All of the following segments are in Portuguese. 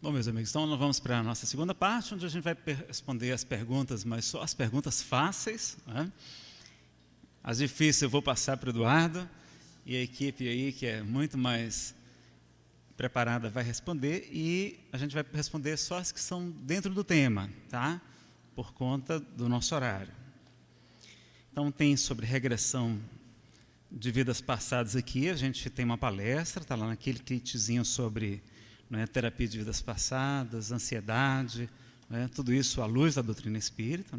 Bom, meus amigos, então nós vamos para a nossa segunda parte, onde a gente vai responder as perguntas, mas só as perguntas fáceis, né? As difíceis eu vou passar para o Eduardo, e a equipe aí, que é muito mais preparada, vai responder, e a gente vai responder só as que são dentro do tema, tá? Por conta do nosso horário. Então, tem sobre regressão de vidas passadas aqui, a gente tem uma palestra, está lá naquele kitzinho sobre terapia de vidas passadas, ansiedade, tudo isso à luz da doutrina espírita.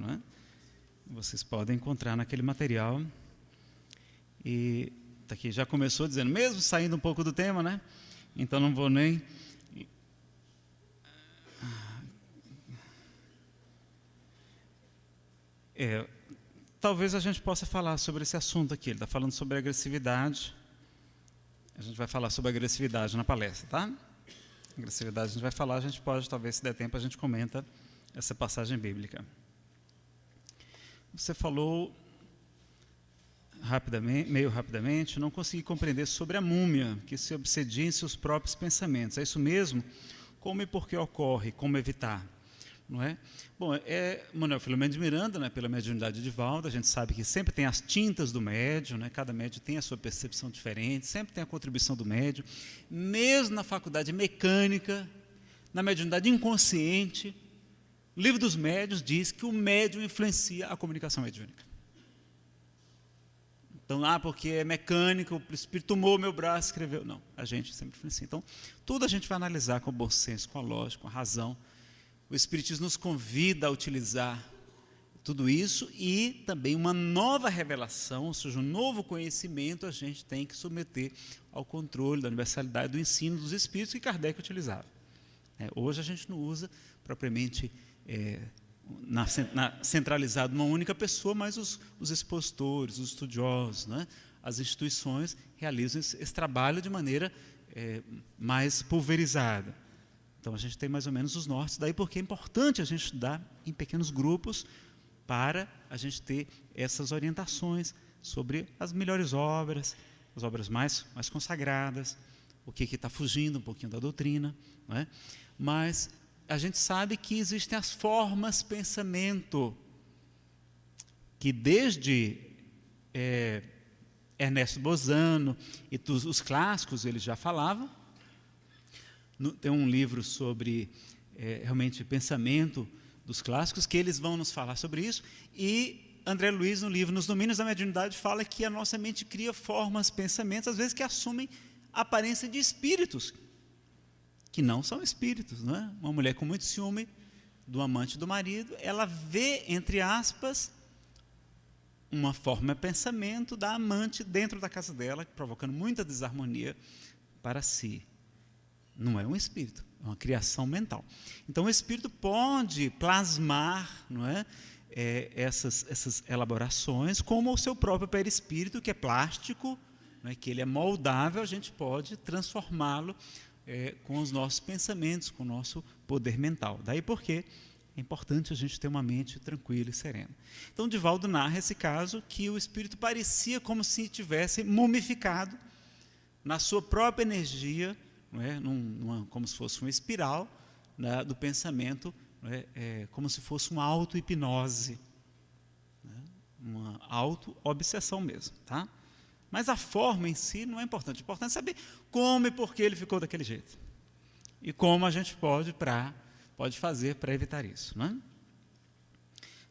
Vocês podem encontrar naquele material. E tá aqui, já começou dizendo, mesmo saindo um pouco do tema, então não vou nem... Talvez a gente possa falar sobre esse assunto aqui. Ele está falando sobre agressividade. A gente vai falar sobre agressividade na palestra, tá? Agressividade a gente vai falar, a gente pode, talvez se der tempo, a gente comenta essa passagem bíblica. Você falou rapidamente, meio rapidamente, não consegui compreender sobre a múmia, que se obsedia em seus próprios pensamentos. É isso mesmo? Como e por que ocorre? Como evitar? Não é? Bom, Manuel Filomeno de Miranda, pela mediunidade de Valdo, a gente sabe que sempre tem as tintas do médium, cada médium tem a sua percepção diferente, sempre tem a contribuição do médium, mesmo na faculdade mecânica, na mediunidade inconsciente, o livro dos médiuns diz que o médium influencia a comunicação mediúnica. Então, porque é mecânico, o espírito tomou meu braço, escreveu. Não, a gente sempre influencia. Então, tudo a gente vai analisar com bom senso, com a lógica, com a razão. O Espiritismo nos convida a utilizar tudo isso e também uma nova revelação, ou seja, um novo conhecimento a gente tem que submeter ao controle da universalidade do ensino dos Espíritos que Kardec utilizava. Hoje a gente não usa propriamente centralizado numa única pessoa, mas os expositores, os estudiosos, as instituições realizam esse trabalho de maneira mais pulverizada. Então, a gente tem mais ou menos os nortes, daí porque é importante a gente estudar em pequenos grupos para a gente ter essas orientações sobre as melhores obras, as obras mais consagradas, o que está fugindo um pouquinho da doutrina. Mas a gente sabe que existem as formas pensamento, que desde Ernesto Bozano e os clássicos eles já falavam. Tem um livro sobre realmente pensamento dos clássicos, que eles vão nos falar sobre isso, e André Luiz, no livro Nos Domínios da Mediunidade, fala que a nossa mente cria formas, pensamentos, às vezes que assumem a aparência de espíritos, que não são espíritos. Uma mulher com muito ciúme do amante do marido, ela vê, entre aspas, uma forma de pensamento da amante dentro da casa dela, provocando muita desarmonia para si. Não é um espírito, é uma criação mental. Então, o espírito pode plasmar essas elaborações, como o seu próprio perispírito, que é plástico, que ele é moldável, a gente pode transformá-lo com os nossos pensamentos, com o nosso poder mental. Daí porque é importante a gente ter uma mente tranquila e serena. Então, Divaldo narra esse caso, que o espírito parecia como se tivesse mumificado na sua própria energia, como se fosse uma espiral do pensamento, como se fosse uma auto-hipnose, uma auto-obsessão mesmo. Tá? Mas a forma em si não é importante. O importante é saber como e por que ele ficou daquele jeito. E como a gente pode fazer para evitar isso.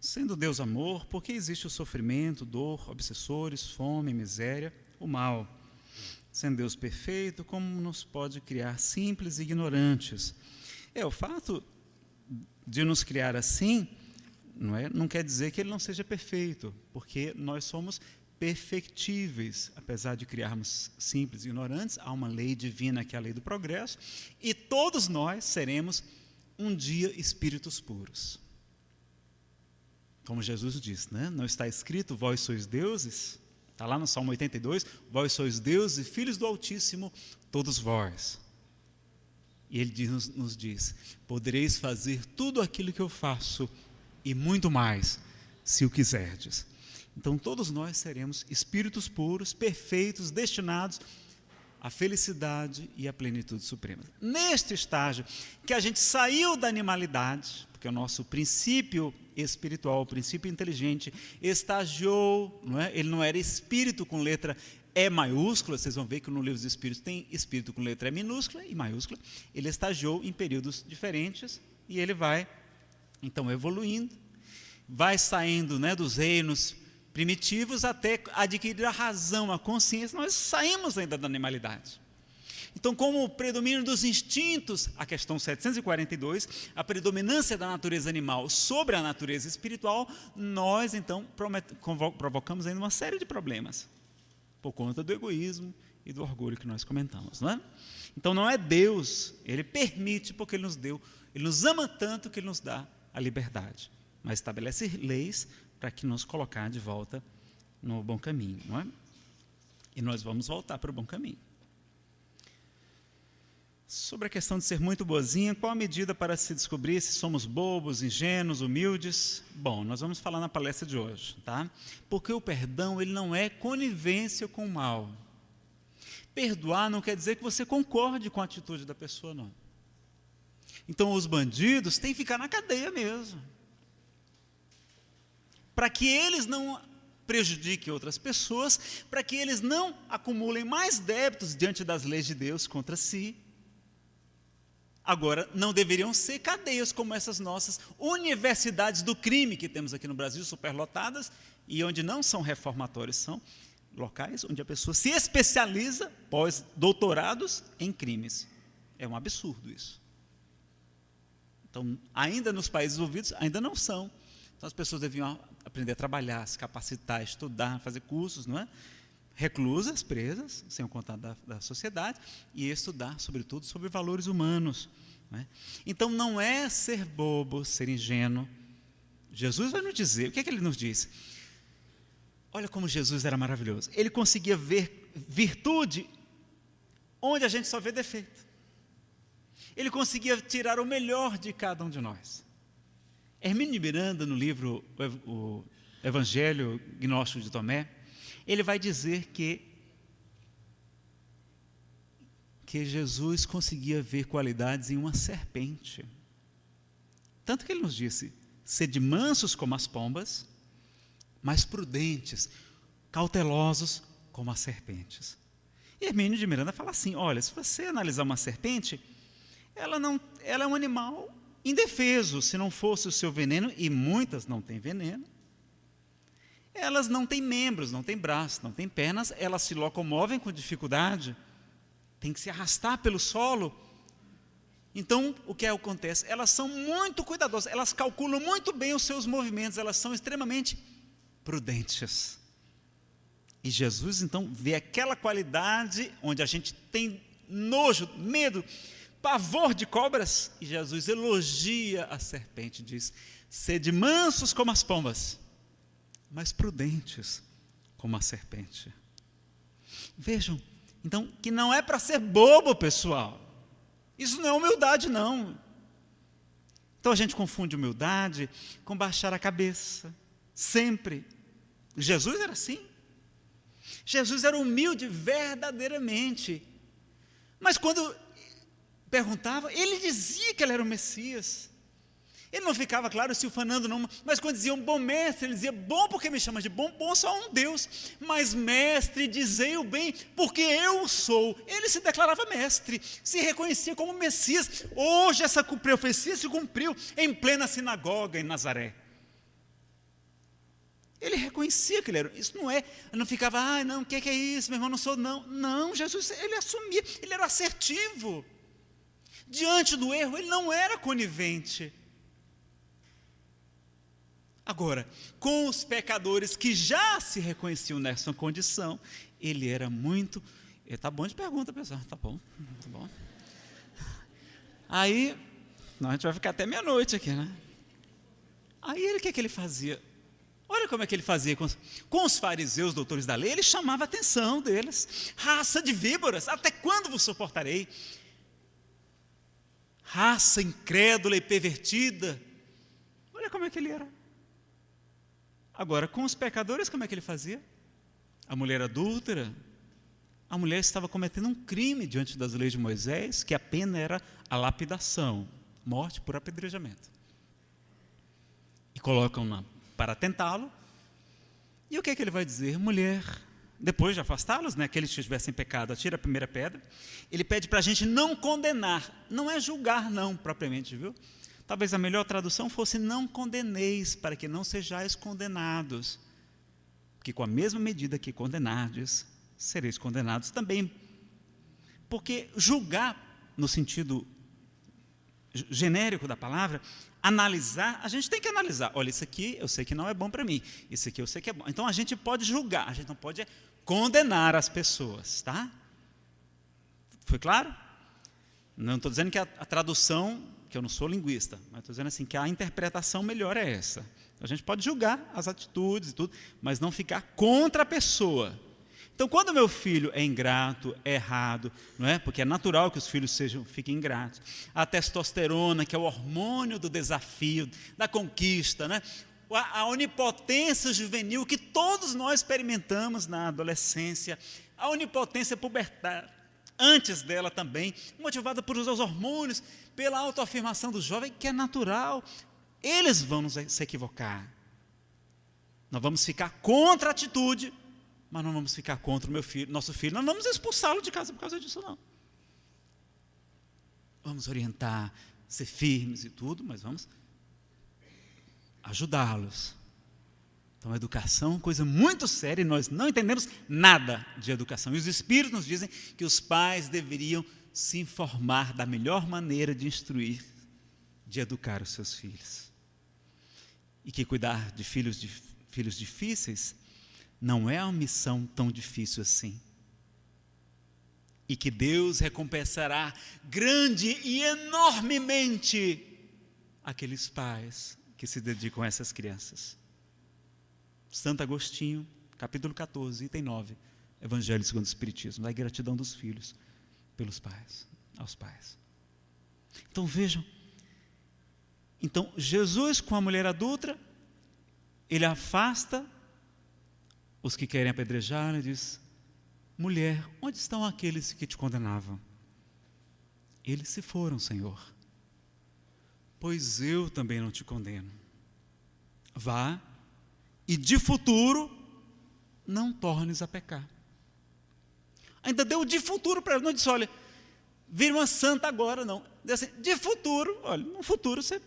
Sendo Deus amor, por que existe o sofrimento, dor, obsessores, fome, miséria, o mal? Sendo Deus perfeito, como nos pode criar simples e ignorantes? O fato de nos criar assim não quer dizer que ele não seja perfeito, porque nós somos perfectíveis, apesar de criarmos simples e ignorantes. Há uma lei divina, que é a lei do progresso, e todos nós seremos um dia espíritos puros. Como Jesus disse, não está escrito, vós sois deuses? Está lá no Salmo 82, vós sois deuses e filhos do Altíssimo, todos vós. E ele nos diz, podereis fazer tudo aquilo que eu faço e muito mais, se o quiserdes. Então, todos nós seremos espíritos puros, perfeitos, destinados a felicidade e a plenitude suprema. Neste estágio que a gente saiu da animalidade, porque o nosso princípio espiritual, o princípio inteligente, estagiou, não é? Ele não era espírito com letra E maiúscula, vocês vão ver que no livro dos Espíritos tem espírito com letra E minúscula e maiúscula, ele estagiou em períodos diferentes e ele vai, então, evoluindo, vai saindo, né, dos reinos primitivos até adquirir a razão, a consciência. Nós saímos ainda da animalidade. Então, como o predomínio dos instintos, a questão 742, a predominância da natureza animal sobre a natureza espiritual, nós, então, provocamos ainda uma série de problemas, por conta do egoísmo e do orgulho que nós comentamos, não é? Então, não é Deus, Ele permite, porque Ele nos deu, Ele nos ama tanto que Ele nos dá a liberdade, mas estabelece leis para que nos colocar de volta no bom caminho, não é? E nós vamos voltar para o bom caminho. Sobre a questão de ser muito boazinha, qual a medida para se descobrir se somos bobos, ingênuos, humildes? Bom, nós vamos falar na palestra de hoje, tá? Porque o perdão, ele não é conivência com o mal. Perdoar não quer dizer que você concorde com a atitude da pessoa, não. Então, os bandidos têm que ficar na cadeia mesmo, para que eles não prejudiquem outras pessoas, para que eles não acumulem mais débitos diante das leis de Deus contra si. Agora, não deveriam ser cadeias como essas nossas universidades do crime que temos aqui no Brasil, superlotadas, e onde não são reformatórios, são locais onde a pessoa se especializa, pós-doutorados, em crimes. É um absurdo isso. Então, ainda nos países envolvidos, ainda não são. Então, as pessoas deviam aprender a trabalhar, se capacitar, estudar, fazer cursos, não é? Reclusas, presas, sem o contato da sociedade, e estudar, sobretudo, sobre valores humanos. Não é? Então, não é ser bobo, ser ingênuo. Jesus vai nos dizer, o que é que ele nos diz? Olha como Jesus era maravilhoso. Ele conseguia ver virtude onde a gente só vê defeito. Ele conseguia tirar o melhor de cada um de nós. Hermínio de Miranda, no livro O Evangelho Gnóstico de Tomé, ele vai dizer que Jesus conseguia ver qualidades em uma serpente. Tanto que ele nos disse, sede mansos como as pombas, mas prudentes, cautelosos como as serpentes. E Hermínio de Miranda fala assim, olha, se você analisar uma serpente, ela é um animal indefeso, se não fosse o seu veneno, e muitas não têm veneno, elas não têm membros, não têm braços, não têm pernas, elas se locomovem com dificuldade, tem que se arrastar pelo solo. Então, o que acontece? Elas são muito cuidadosas, elas calculam muito bem os seus movimentos, elas são extremamente prudentes. E Jesus, então, vê aquela qualidade onde a gente tem nojo, medo, pavor de cobras, e Jesus elogia a serpente, diz, sede mansos como as pombas, mas prudentes como a serpente. Vejam, então, que não é para ser bobo, pessoal. Isso não é humildade, não. Então a gente confunde humildade com baixar a cabeça, sempre. Jesus era assim. Jesus era humilde verdadeiramente. Mas quando perguntava, ele dizia que ele era o Messias. Ele não ficava, claro, se ufanando, não, mas quando diziam bom mestre, ele dizia, bom porque me chama de bom, bom só um Deus, mas mestre, dizei o bem, porque eu sou. Ele se declarava mestre, se reconhecia como Messias. Hoje essa profecia se cumpriu em plena sinagoga em Nazaré. Ele reconhecia que ele era, isso não é, não ficava, não, o que é isso, meu irmão, não sou, não. Não, Jesus, ele assumia, ele era assertivo. Diante do erro, ele não era conivente. Agora, com os pecadores que já se reconheciam nessa condição, ele era muito... Tá bom de pergunta, pessoal, tá bom. Aí, a gente vai ficar até meia-noite aqui, né? Aí, o que ele fazia? Olha como é que ele fazia com os fariseus, doutores da lei, ele chamava a atenção deles. Raça de víboras, até quando vos suportarei? Raça incrédula e pervertida. Olha como é que ele era. Agora, com os pecadores, como é que ele fazia? A mulher adúltera, a mulher estava cometendo um crime diante das leis de Moisés, que a pena era a lapidação, morte por apedrejamento. E colocam para tentá-lo. E o que é que ele vai dizer? Mulher, depois de afastá-los, né, aqueles que estivessem em pecado, atira a primeira pedra. Ele pede para a gente não condenar, não é julgar não, propriamente, viu? Talvez a melhor tradução fosse não condeneis, para que não sejais condenados. Porque com a mesma medida que condenardes, sereis condenados também. Porque julgar, no sentido genérico da palavra, analisar, a gente tem que analisar. Olha, isso aqui eu sei que não é bom para mim, isso aqui eu sei que é bom. Então a gente pode julgar, a gente não pode condenar as pessoas, tá? Foi claro? Não estou dizendo que a tradução, que eu não sou linguista, mas estou dizendo assim, que a interpretação melhor é essa. A gente pode julgar as atitudes e tudo, mas não ficar contra a pessoa. Então, quando meu filho é ingrato, é errado, não é? Porque é natural que os filhos fiquem ingratos. A testosterona, que é o hormônio do desafio, da conquista, né? A onipotência juvenil que todos nós experimentamos na adolescência, a onipotência pubertária, antes dela também, motivada por os hormônios, pela autoafirmação do jovem, que é natural. Eles vão se equivocar. Nós vamos ficar contra a atitude, mas não vamos ficar contra o nosso filho, não vamos expulsá-lo de casa por causa disso, não. Vamos orientar, ser firmes e tudo, mas vamos ajudá-los. Então, a educação é uma coisa muito séria e nós não entendemos nada de educação. E os Espíritos nos dizem que os pais deveriam se informar da melhor maneira de instruir, de educar os seus filhos. E que cuidar de filhos difíceis não é uma missão tão difícil assim. E que Deus recompensará grande e enormemente aqueles pais que se dedicam a essas crianças. Santo Agostinho, capítulo 14, item 9, Evangelho segundo o Espiritismo, da gratidão dos filhos pelos pais, aos pais. Então vejam, Jesus com a mulher adúltera, ele afasta os que querem apedrejar, ele diz: mulher, onde estão aqueles que te condenavam? Eles se foram, Senhor. Pois eu também não te condeno. Vá e de futuro não tornes a pecar. Ainda deu de futuro para ela, não disse: olha, vira uma santa agora, não. Disse assim, de futuro, olha, no futuro você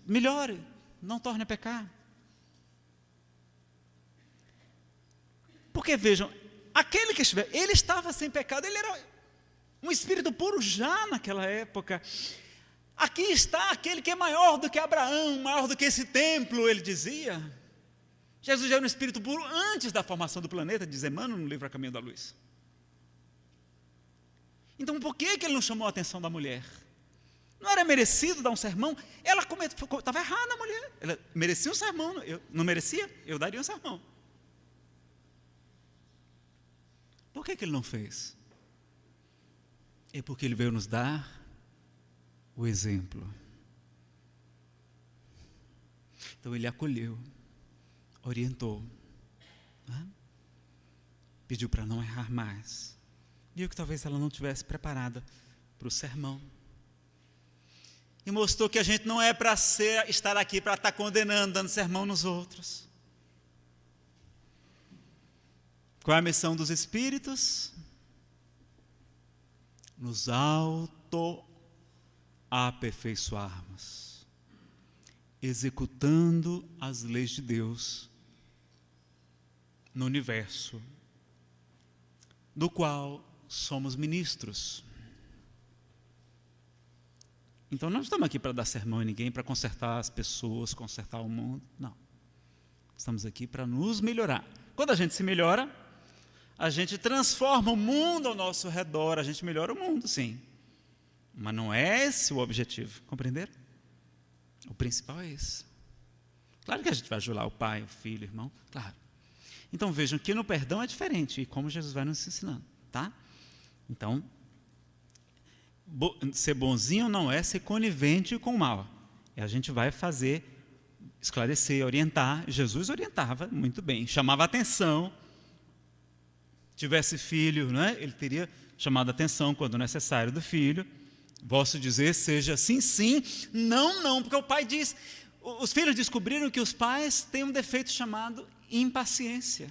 melhore, não torne a pecar. Porque vejam, aquele que estiver, ele estava sem pecado, ele era um espírito puro já naquela época. Aqui está aquele que é maior do que Abraão, maior do que esse templo, ele dizia. Jesus já era um espírito puro antes da formação do planeta, diz Emmanuel no livro A Caminho da Luz. Então por que ele não chamou a atenção da mulher? Não era merecido dar um sermão? Ela estava errada, a mulher. Ela merecia um sermão, eu não merecia? Eu daria um sermão. Por que ele não fez? É porque ele veio nos dar o exemplo. Então ele acolheu, orientou, né? Pediu para não errar mais. Viu que talvez ela não estivesse preparada para o sermão. E mostrou que a gente não é para estar aqui para estar condenando, dando sermão nos outros. Qual é a missão dos Espíritos? Nos auto-aperfeiçoarmos, executando as leis de Deus no universo, do qual somos ministros. Então, não estamos aqui para dar sermão em ninguém, para consertar as pessoas, consertar o mundo, não. Estamos aqui para nos melhorar. Quando a gente se melhora, a gente transforma o mundo ao nosso redor, a gente melhora o mundo, sim. Mas não é esse o objetivo, compreenderam? O principal é esse. Claro que a gente vai ajular o pai, o filho, o irmão, claro. Então vejam que no perdão é diferente, e como Jesus vai nos ensinando, tá? Então, ser bonzinho não é ser conivente com o mal. E a gente vai esclarecer, orientar. Jesus orientava muito bem, chamava a atenção. tivesse filho, né, ele teria chamado a atenção quando necessário do filho. Vosso dizer seja sim, sim, não, não, porque o pai diz, os filhos descobriram que os pais têm um defeito chamado impaciência.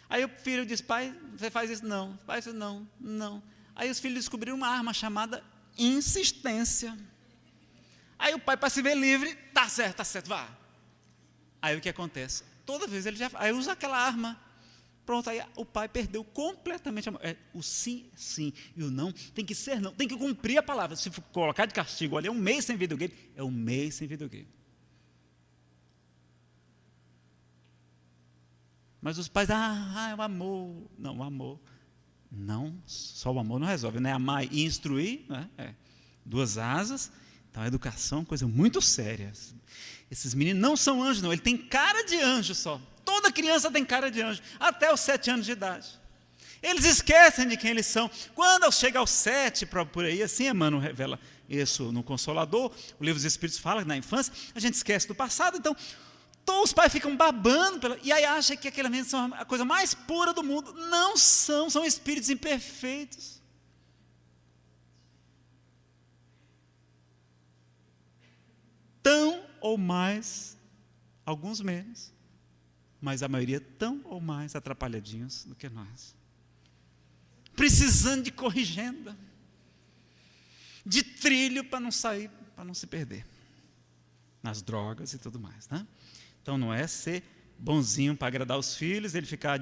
Aí o filho diz, pai, você faz isso? Não. Pai, isso não, não. Aí os filhos descobriram uma arma chamada insistência. Aí o pai, para se ver livre, tá certo, vá. Aí o que acontece? Toda vez ele aí usa aquela arma. Pronto, aí o pai perdeu completamente o sim, sim, e o não tem que ser não, tem que cumprir a palavra. Se for colocar de castigo, olha, é um mês sem videogame, é um mês sem videogame. Mas os pais, o amor, não, o amor, não, só o amor não resolve, né? Amar e instruir, né? Duas asas. Então a educação é uma coisa muito séria. Esses meninos não são anjos, não, ele tem cara de anjo só. Toda criança tem cara de anjo, até os 7 anos de idade. Eles esquecem de quem eles são. Quando chega aos 7, por aí, assim, Emmanuel revela isso no Consolador, o Livro dos Espíritos fala que na infância a gente esquece do passado, então todos os pais ficam babando, e aí acham que aqueles meninos são a coisa mais pura do mundo. Não são, são espíritos imperfeitos. Tão ou mais, alguns menos, mas a maioria tão ou mais atrapalhadinhos do que nós. Precisando de corrigenda, de trilho para não sair, para não se perder nas drogas e tudo mais, né? Então não é ser bonzinho para agradar os filhos, ele ficar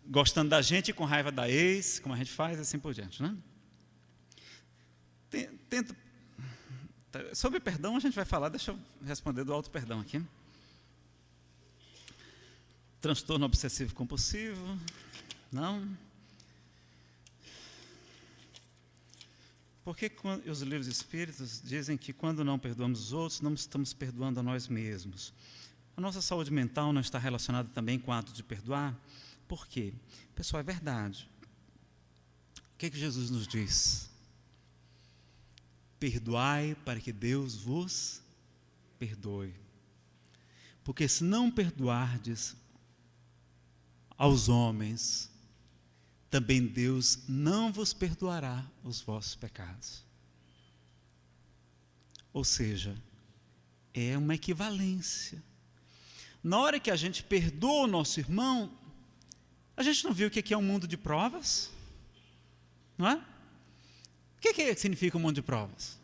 gostando da gente e com raiva da ex, como a gente faz, assim por diante, né? Sobre perdão a gente vai falar, deixa eu responder do auto-perdão aqui. Transtorno obsessivo compulsivo, não. Porque os livros espíritas dizem que quando não perdoamos os outros, não estamos perdoando a nós mesmos. A nossa saúde mental não está relacionada também com o ato de perdoar? Por quê? Pessoal, é verdade. O que Jesus nos diz? Perdoai para que Deus vos perdoe. Porque se não perdoardes aos homens, também Deus não vos perdoará os vossos pecados. Ou seja, é uma equivalência. Na hora que a gente perdoa o nosso irmão, a gente não viu o que é um mundo de provas? Não é? O que significa um mundo de provas?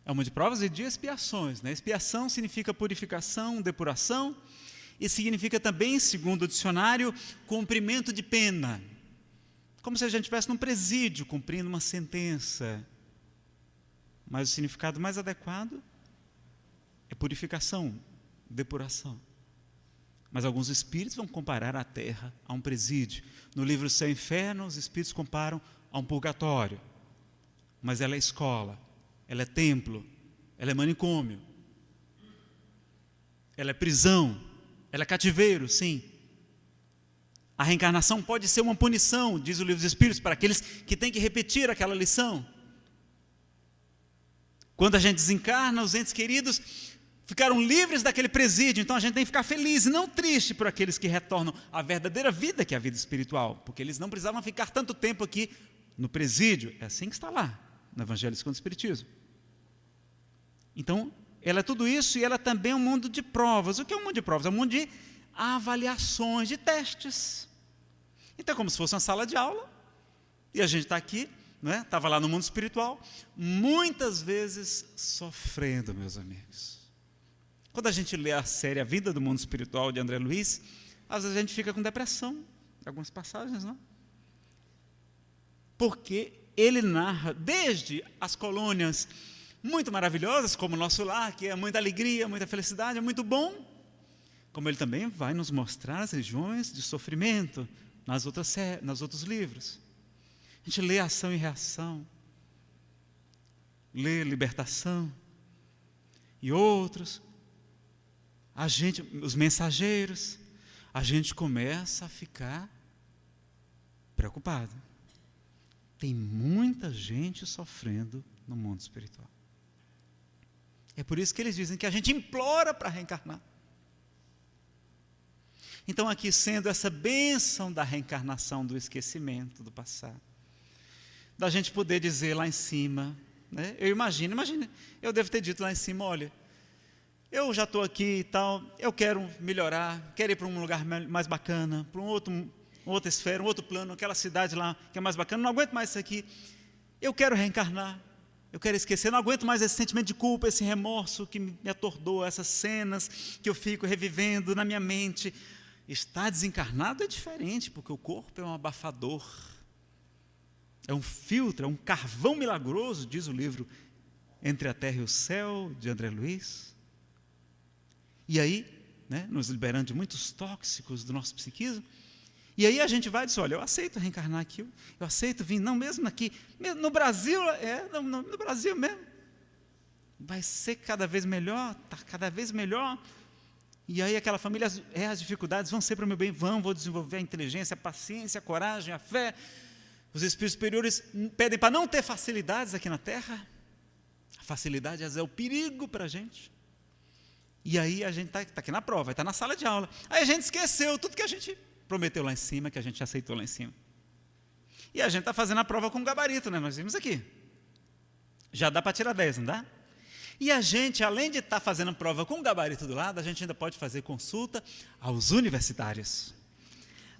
É um mundo de provas e de expiações, né? Expiação significa purificação, depuração, e significa também, segundo o dicionário, cumprimento de pena. Como se a gente estivesse num presídio, cumprindo uma sentença. Mas o significado mais adequado é purificação, depuração. Mas alguns espíritos vão comparar a terra a um presídio. No livro Céu e Inferno, os espíritos comparam a um purgatório. Mas ela é escola, ela é templo, ela é manicômio, ela é prisão, ela é cativeiro, sim. A reencarnação pode ser uma punição, diz o livro dos Espíritos, para aqueles que têm que repetir aquela lição. Quando a gente desencarna, os entes queridos ficaram livres daquele presídio, então a gente tem que ficar feliz e não triste por aqueles que retornam à verdadeira vida, que é a vida espiritual, porque eles não precisavam ficar tanto tempo aqui no presídio. É assim que está lá, no Evangelho segundo o Espiritismo. Então, ela é tudo isso e ela também é um mundo de provas. O que é um mundo de provas? É um mundo de avaliações, de testes. Então é como se fosse uma sala de aula, e a gente está aqui, né? Estava lá no mundo espiritual, muitas vezes sofrendo, meus amigos. Quando a gente lê a série A Vida do Mundo Espiritual, de André Luiz, às vezes a gente fica com depressão, algumas passagens, não? Porque ele narra desde as colônias muito maravilhosas, como o nosso lar, que é muita alegria, muita felicidade, é muito bom, como ele também vai nos mostrar as regiões de sofrimento nos outros livros. A gente lê Ação e Reação, lê Libertação e outros, os Mensageiros, a gente começa a ficar preocupado. Tem muita gente sofrendo no mundo espiritual. É por isso que eles dizem que a gente implora para reencarnar. Então, aqui sendo essa bênção da reencarnação, do esquecimento do passado, da gente poder dizer lá em cima, né? Eu imagino, eu devo ter dito lá em cima, olha, eu já estou aqui e tal, eu quero melhorar, quero ir para um lugar mais bacana, para outra esfera, um outro plano, aquela cidade lá que é mais bacana, não aguento mais isso aqui, eu quero reencarnar, eu quero esquecer, não aguento mais esse sentimento de culpa, esse remorso que me atordoa, essas cenas que eu fico revivendo na minha mente. Estar desencarnado é diferente, porque o corpo é um abafador, é um filtro, é um carvão milagroso, diz o livro Entre a Terra e o Céu, de André Luiz. E aí, né, nos liberando de muitos tóxicos do nosso psiquismo. E aí a gente vai e diz, olha, eu aceito reencarnar aqui, eu aceito vir, não mesmo aqui, mesmo no Brasil, no Brasil mesmo. Vai ser cada vez melhor, está cada vez melhor. E aí aquela família, as dificuldades vão ser para o meu bem, vou desenvolver a inteligência, a paciência, a coragem, a fé. Os espíritos superiores pedem para não ter facilidades aqui na Terra. A facilidade é o perigo para a gente. E aí a gente está aqui na prova, está na sala de aula. Aí a gente esqueceu tudo que a gente prometeu lá em cima, que a gente aceitou lá em cima. E a gente está fazendo a prova com gabarito, né? Nós vimos aqui. Já dá para tirar 10, não dá? E a gente, além de estar fazendo prova com gabarito do lado, a gente ainda pode fazer consulta aos universitários.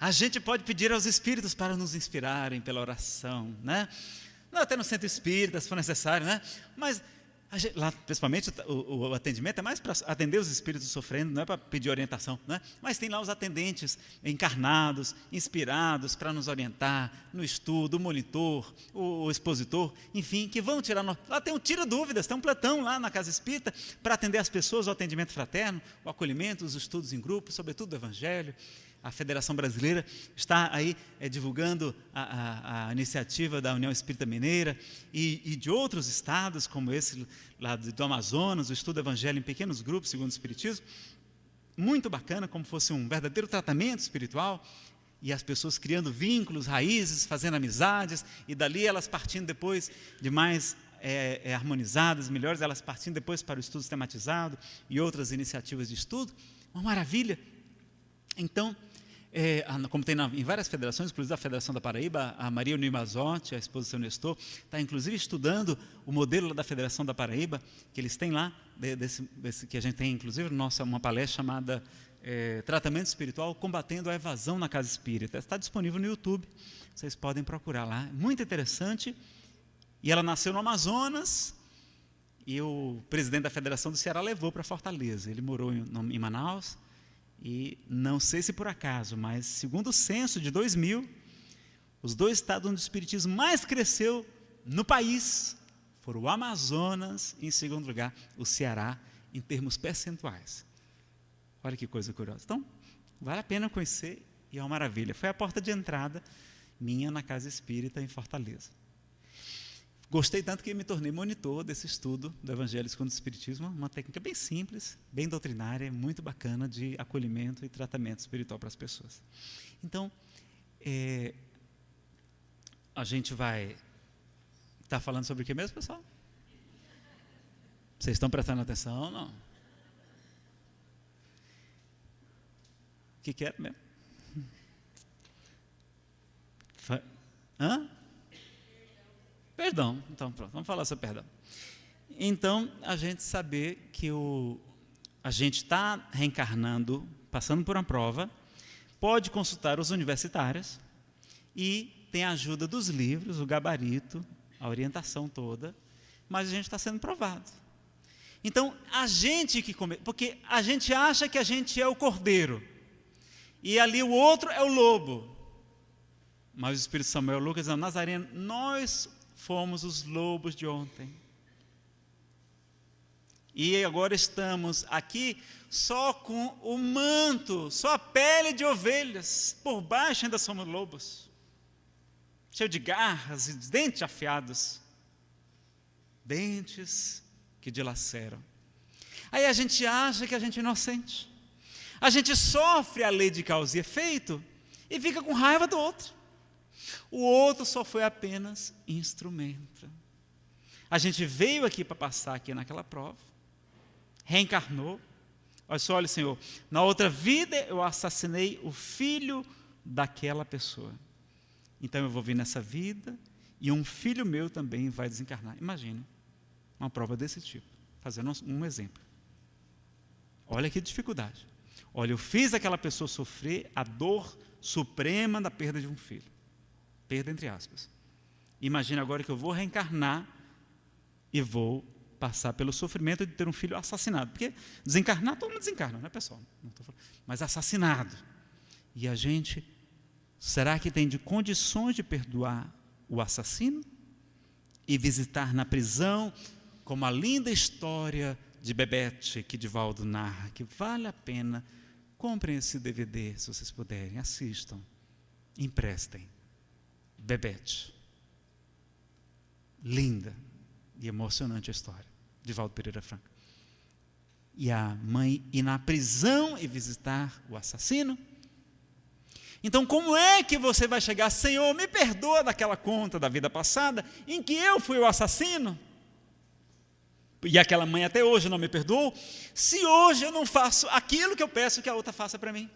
A gente pode pedir aos espíritos para nos inspirarem pela oração, né? Não, até no centro espírita, se for necessário, né? Mas lá, principalmente, o atendimento é mais para atender os espíritos sofrendo, não é para pedir orientação, né? Mas tem lá os atendentes encarnados, inspirados para nos orientar no estudo, o monitor, o expositor, enfim, que vão tirar. Lá tem um tira dúvidas, tem um plantão lá na Casa Espírita para atender as pessoas, o atendimento fraterno, o acolhimento, os estudos em grupo, sobretudo do Evangelho. A Federação Brasileira está aí divulgando a iniciativa da União Espírita Mineira e de outros estados, como esse lá do Amazonas, o estudo do Evangelho em pequenos grupos, segundo o Espiritismo. Muito bacana, como fosse um verdadeiro tratamento espiritual, e as pessoas criando vínculos, raízes, fazendo amizades, e dali elas partindo depois de mais harmonizadas, melhores, elas partindo depois para o estudo sistematizado e outras iniciativas de estudo. Uma maravilha. Então, como tem em várias federações, inclusive a Federação da Paraíba, a Maria Unimazotti, a esposa do seu Nestor, está inclusive estudando o modelo da Federação da Paraíba, que eles têm lá, que a gente tem inclusive uma palestra chamada Tratamento Espiritual Combatendo a Evasão na Casa Espírita. Está disponível no YouTube, vocês podem procurar lá, muito interessante. E ela nasceu no Amazonas, e o presidente da Federação do Ceará levou para Fortaleza. Ele morou em Manaus. E não sei se por acaso, mas segundo o censo de 2000, os 2 estados onde o espiritismo mais cresceu no país foram o Amazonas e, em segundo lugar, o Ceará, em termos percentuais. Olha que coisa curiosa. Então, vale a pena conhecer e é uma maravilha. Foi a porta de entrada minha na Casa Espírita em Fortaleza. Gostei tanto que me tornei monitor desse estudo do Evangelho segundo o Espiritismo, uma técnica bem simples, bem doutrinária, muito bacana de acolhimento e tratamento espiritual para as pessoas. Então, a gente vai estar falando sobre o que mesmo, pessoal? Vocês estão prestando atenção ou não? O que era mesmo? Hã? Perdão, então pronto, vamos falar sobre perdão. Então, a gente saber que a gente está reencarnando, passando por uma prova, pode consultar os universitários e tem a ajuda dos livros, o gabarito, a orientação toda, mas a gente está sendo provado. Então, a gente porque a gente acha que a gente é o cordeiro, e ali o outro é o lobo, mas o Espírito Samuel Lucas dizendo, Nazareno, nós fomos os lobos de ontem. E agora estamos aqui só com o manto, só a pele de ovelhas. Por baixo ainda somos lobos. Cheio de garras e dentes afiados. Dentes que dilaceram. Aí a gente acha que a gente é inocente. A gente sofre a lei de causa e efeito e fica com raiva do outro. O outro só foi apenas instrumento. A gente veio aqui para passar aqui naquela prova, reencarnou, Olha só, olha, Senhor, na outra vida eu assassinei o filho daquela pessoa. Então eu vou vir nessa vida e um filho meu também vai desencarnar. Imagine, uma prova desse tipo, fazendo um exemplo. Olha que dificuldade. Olha, eu fiz aquela pessoa sofrer a dor suprema da perda de um filho. Perda entre aspas. Imagine agora que eu vou reencarnar e vou passar pelo sofrimento de ter um filho assassinado. Porque desencarnar, todo mundo desencarna, não é, pessoal? Não estou falando. Mas assassinado. E a gente, será que tem de condições de perdoar o assassino? E visitar na prisão, como a linda história de Bebete, que Divaldo narra, que vale a pena. Comprem esse DVD, se vocês puderem, assistam, emprestem. Bebete. Linda e emocionante a história. Divaldo Pereira Franco. E a mãe ir na prisão e visitar o assassino. Então, como é que você vai chegar, Senhor, me perdoa daquela conta da vida passada em que eu fui o assassino? E aquela mãe até hoje não me perdoou, se hoje eu não faço aquilo que eu peço que a outra faça para mim.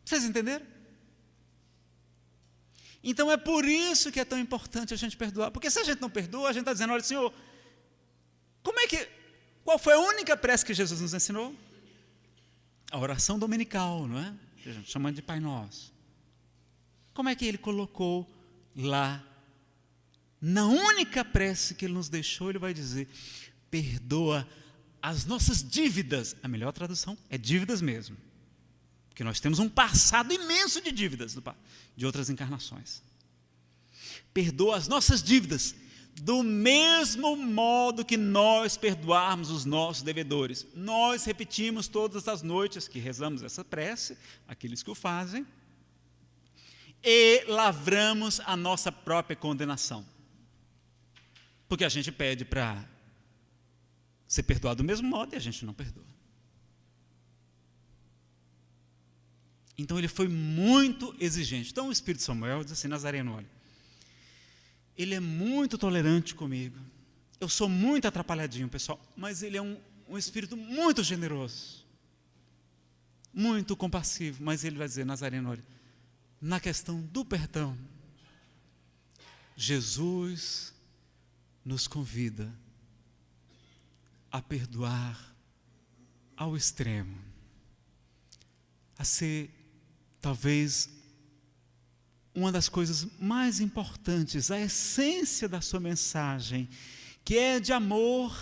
Vocês entenderam? Então é por isso que é tão importante a gente perdoar, porque se a gente não perdoa, a gente está dizendo, olha, Senhor, qual foi a única prece que Jesus nos ensinou? A oração dominical, não é? A gente chama de Pai Nosso. Como é que Ele colocou lá, na única prece que Ele nos deixou, Ele vai dizer, perdoa as nossas dívidas. A melhor tradução é dívidas mesmo. Porque nós temos um passado imenso de dívidas de outras encarnações. Perdoa as nossas dívidas, do mesmo modo que nós perdoarmos os nossos devedores. Nós repetimos todas as noites que rezamos essa prece, aqueles que o fazem, e lavramos a nossa própria condenação. Porque a gente pede para ser perdoado do mesmo modo e a gente não perdoa. Então ele foi muito exigente. Então o Espírito Samuel diz assim, Nazareno, olha, ele é muito tolerante comigo. Eu sou muito atrapalhadinho, pessoal, mas ele é um Espírito muito generoso, muito compassivo. Mas ele vai dizer, Nazareno, olha, na questão do perdão, Jesus nos convida a perdoar ao extremo, a ser talvez uma das coisas mais importantes, a essência da sua mensagem, que é de amor.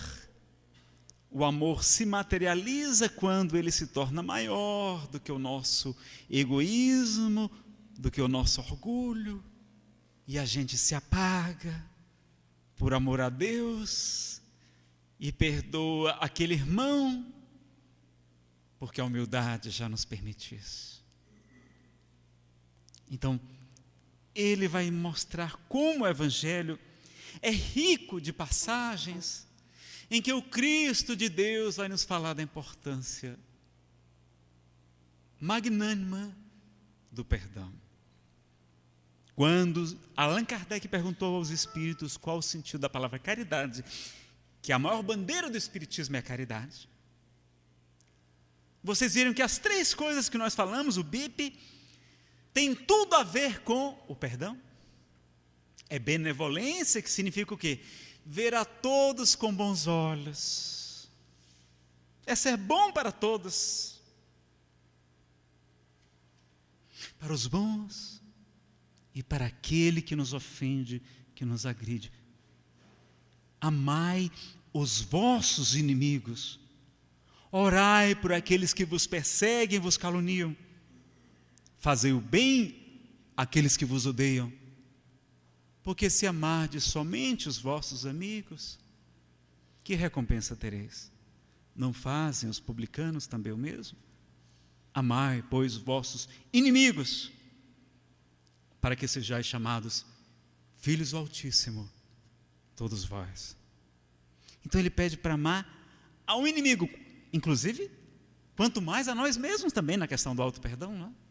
O amor se materializa quando ele se torna maior do que o nosso egoísmo, do que o nosso orgulho, e a gente se apaga por amor a Deus e perdoa aquele irmão, porque a humildade já nos permite isso. Então, ele vai mostrar como o Evangelho é rico de passagens em que o Cristo de Deus vai nos falar da importância magnânima do perdão. Quando Allan Kardec perguntou aos espíritos qual o sentido da palavra caridade, que a maior bandeira do espiritismo é a caridade, vocês viram que as três coisas que nós falamos, o BIP, tem tudo a ver com o perdão. É benevolência, que significa o quê? Ver a todos com bons olhos. É ser bom para todos. Para os bons e para aquele que nos ofende, que nos agride. Amai os vossos inimigos. Orai por aqueles que vos perseguem e vos caluniam. Fazei o bem àqueles que vos odeiam. Porque se amardes somente os vossos amigos, que recompensa tereis? Não fazem os publicanos também o mesmo? Amai, pois, os vossos inimigos, para que sejais chamados filhos do Altíssimo, todos vós. Então ele pede para amar ao inimigo, inclusive, quanto mais a nós mesmos também, na questão do auto-perdão, não é?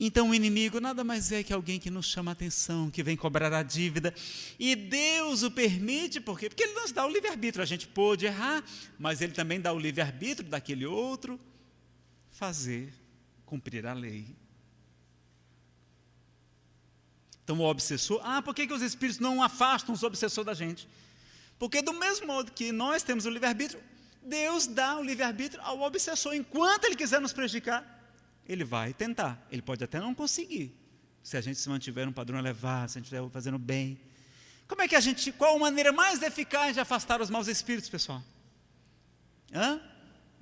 Então o inimigo nada mais é que alguém que nos chama a atenção, que vem cobrar a dívida, e Deus o permite, por quê? Porque Ele nos dá o livre-arbítrio. A gente pode errar, mas Ele também dá o livre-arbítrio daquele outro fazer, cumprir a lei. Então o obsessor, por que os espíritos não afastam os obsessores da gente? Porque do mesmo modo que nós temos o livre-arbítrio, Deus dá o livre-arbítrio ao obsessor. Enquanto ele quiser nos prejudicar, ele vai tentar. Ele pode até não conseguir, se a gente se mantiver um padrão elevado, se a gente estiver fazendo bem. Qual a maneira mais eficaz de afastar os maus espíritos, pessoal?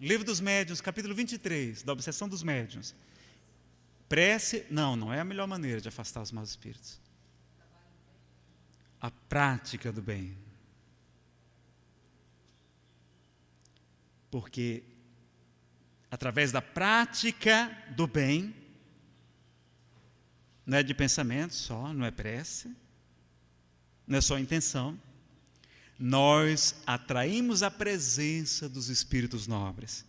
Livro dos Médiuns, capítulo 23, da obsessão dos médiuns. Prece, não é a melhor maneira de afastar os maus espíritos. A prática do bem. Porque através da prática do bem, não é de pensamento só, não é prece, não é só intenção, nós atraímos a presença dos espíritos nobres.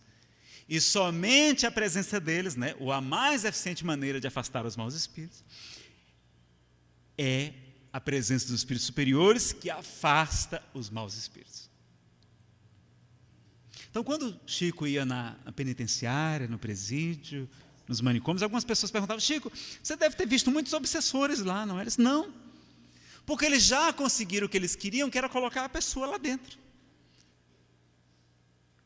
E somente a presença deles, a mais eficiente maneira de afastar os maus espíritos, é a presença dos espíritos superiores que afasta os maus espíritos. Então, quando Chico ia na penitenciária, no presídio, nos manicômios, algumas pessoas perguntavam: Chico, você deve ter visto muitos obsessores lá, não é? Eles, não, porque eles já conseguiram o que eles queriam, que era colocar a pessoa lá dentro.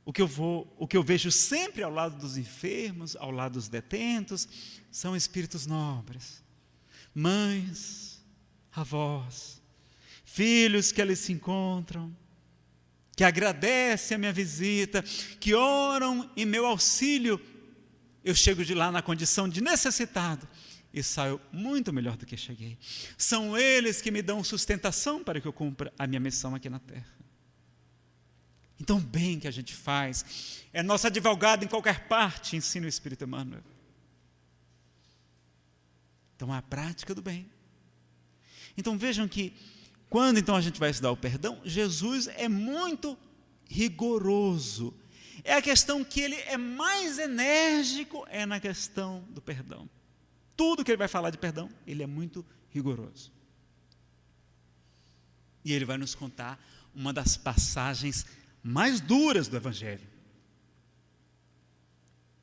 O que eu vejo sempre ao lado dos enfermos, ao lado dos detentos, são espíritos nobres, mães, avós, filhos que ali se encontram, que agradecem a minha visita, que oram em meu auxílio. Eu chego de lá na condição de necessitado e saio muito melhor do que cheguei. São eles que me dão sustentação para que eu cumpra a minha missão aqui na terra. Então, o bem que a gente faz é nosso advogado em qualquer parte, ensina o Espírito Emmanuel. Então, a prática do bem. Então, vejam que quando então a gente vai estudar o perdão, Jesus é muito rigoroso. É a questão que ele é mais enérgico, é na questão do perdão. Tudo que ele vai falar de perdão, ele é muito rigoroso. E ele vai nos contar uma das passagens mais duras do Evangelho.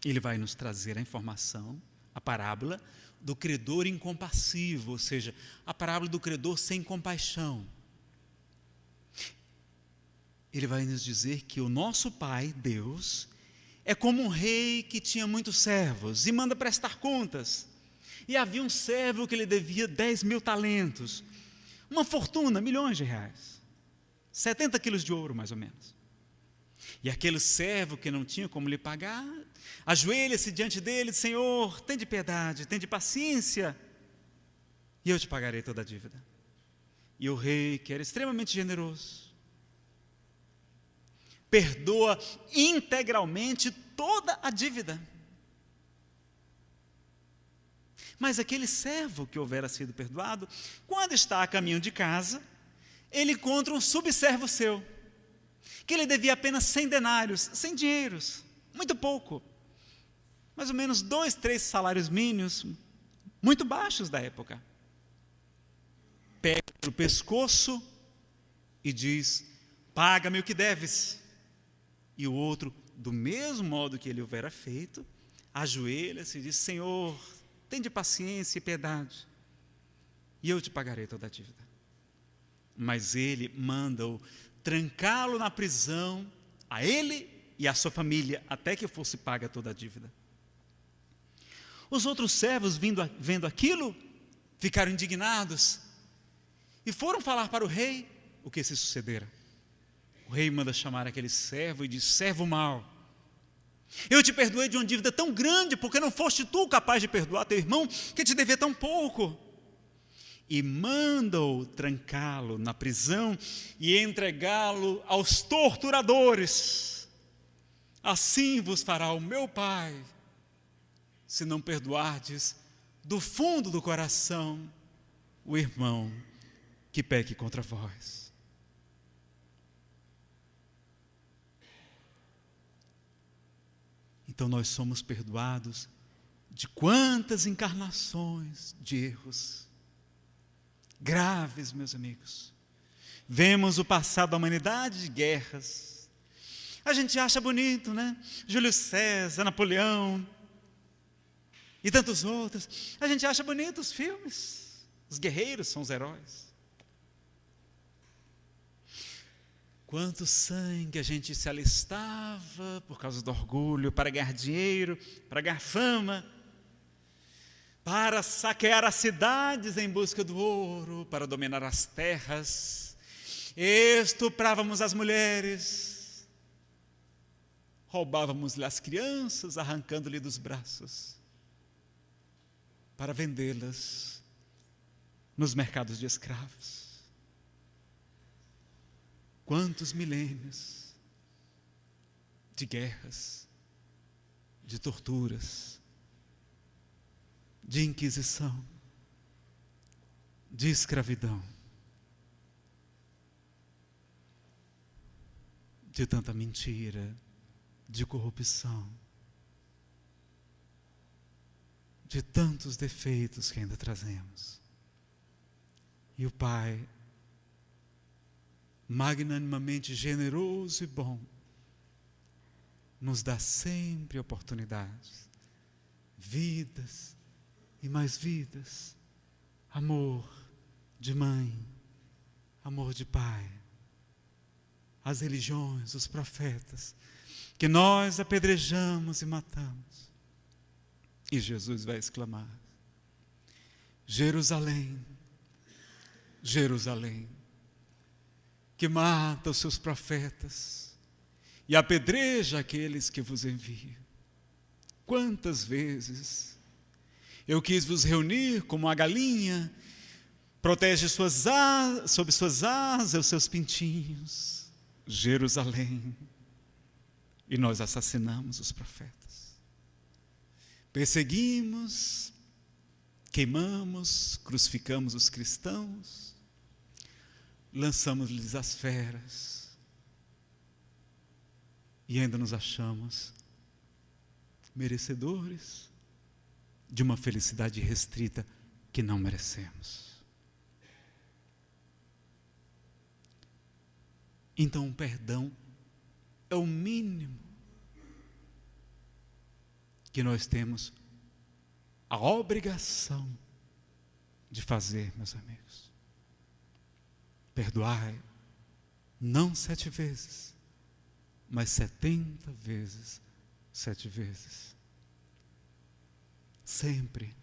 Ele vai nos trazer a informação, a parábola do credor incompassivo, ou seja, a parábola do credor sem compaixão. Ele vai nos dizer que o nosso Pai, Deus, é como um rei que tinha muitos servos e manda prestar contas. E havia um servo que lhe devia 10.000 talentos, uma fortuna, milhões de reais, 70 quilos de ouro mais ou menos. E aquele servo que não tinha como lhe pagar, ajoelha-se diante dele: Senhor, tem de piedade, tem de paciência, e eu te pagarei toda a dívida. E o rei, que era extremamente generoso, perdoa integralmente toda a dívida. Mas aquele servo que houvera sido perdoado, quando está a caminho de casa, ele encontra um subservo seu, que ele devia apenas 100 denários, 100 dinheiros, muito pouco, mais ou menos 2, 3 salários mínimos, muito baixos da época. Pega pelo pescoço e diz: paga-me o que deves. E o outro, do mesmo modo que ele houvera feito, ajoelha-se e diz: Senhor, tem de paciência e piedade, e eu te pagarei toda a dívida. Mas ele manda-o trancá-lo na prisão, a ele e a sua família, até que fosse paga toda a dívida. Os outros servos, vendo aquilo, ficaram indignados e foram falar para o rei o que se sucedera. O rei manda chamar aquele servo e diz: servo mau, eu te perdoei de uma dívida tão grande, porque não foste tu capaz de perdoar teu irmão, que te devia tão pouco. E manda-o trancá-lo na prisão e entregá-lo aos torturadores. Assim vos fará o meu Pai, se não perdoardes do fundo do coração o irmão que peque contra vós. Então nós somos perdoados de quantas encarnações de erros graves, meus amigos. Vemos o passado da humanidade de guerras. A gente acha bonito, né? Júlio César, Napoleão e tantos outros. A gente acha bonito os filmes. Os guerreiros são os heróis. Quanto sangue a gente se alistava por causa do orgulho, para ganhar dinheiro, para ganhar fama, para saquear as cidades em busca do ouro, para dominar as terras, estuprávamos as mulheres, roubávamos-lhe as crianças, arrancando-lhe dos braços, para vendê-las nos mercados de escravos. Quantos milênios de guerras, de torturas, de inquisição, de escravidão, de tanta mentira, de corrupção, de tantos defeitos que ainda trazemos. E o Pai, magnanimamente generoso e bom, nos dá sempre oportunidades, vidas e mais vidas, amor de mãe, amor de pai, as religiões, os profetas, que nós apedrejamos e matamos. E Jesus vai exclamar: Jerusalém, Jerusalém, que mata os seus profetas e apedreja aqueles que vos envio. Quantas vezes eu quis vos reunir como a galinha protege sob suas asas os seus pintinhos, Jerusalém, e nós assassinamos os profetas. Perseguimos, queimamos, crucificamos os cristãos, lançamos-lhes as feras e ainda nos achamos merecedores de uma felicidade restrita que não merecemos. Então o perdão é o mínimo que nós temos a obrigação de fazer, meus amigos. Perdoai, não 7 vezes, mas 70 vezes, 7 vezes. Sempre.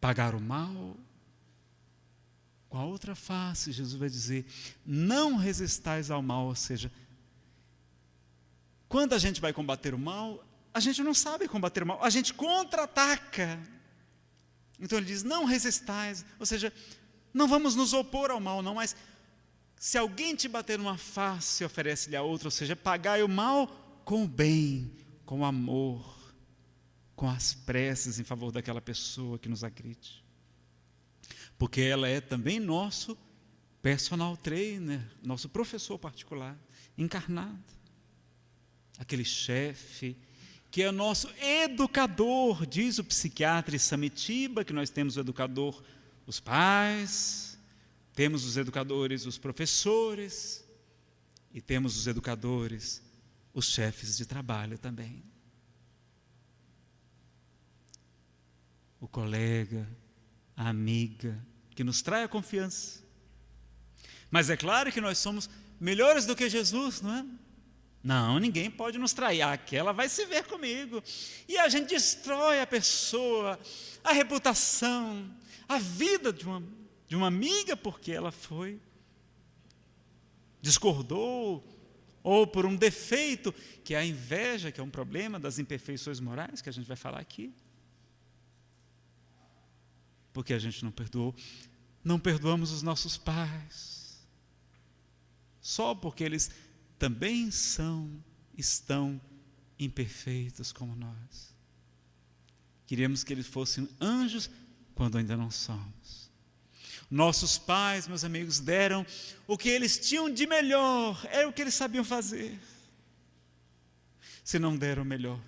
Pagar o mal com a outra face. Jesus vai dizer: não resistais ao mal. Ou seja, quando a gente vai combater o mal, a gente não sabe combater o mal, a gente contra-ataca. Então ele diz: não resistais, ou seja, não vamos nos opor ao mal, não, mas se alguém te bater numa face, oferece-lhe a outra, ou seja, pagai o mal com o bem, com o amor, com as preces em favor daquela pessoa que nos agride. Porque ela é também nosso personal trainer, nosso professor particular, encarnado. Aquele chefe que é nosso educador, diz o psiquiatra Samitiba, que nós temos o educador, os pais, temos os educadores, os professores, e temos os educadores, os chefes de trabalho também. O colega, a amiga, que nos trai a confiança. Mas é claro que nós somos melhores do que Jesus, não é? Não, ninguém pode nos trair. Aquela vai se ver comigo. E a gente destrói a pessoa, a reputação, a vida de uma amiga, porque ela discordou, ou por um defeito, que é a inveja, que é um problema das imperfeições morais, que a gente vai falar aqui. Porque a gente não perdoou. Não perdoamos os nossos pais, só porque eles também estão imperfeitos como nós. Queríamos que eles fossem anjos quando ainda não somos. Nossos pais, meus amigos, deram o que eles tinham de melhor, era o que eles sabiam fazer. Se não deram o melhor,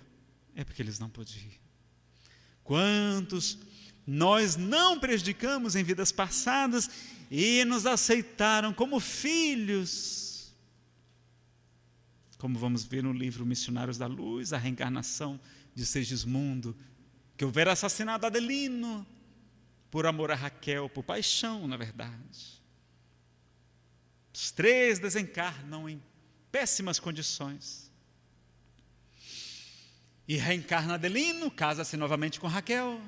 é porque eles não podiam. Quantos nós não prejudicamos em vidas passadas e nos aceitaram como filhos? Como vamos ver no livro Missionários da Luz, a reencarnação de Segismundo, que houvera assassinado Adelino por amor a Raquel, por paixão, na verdade. Os 3 desencarnam em péssimas condições. E reencarna Adelino, casa-se novamente com Raquel.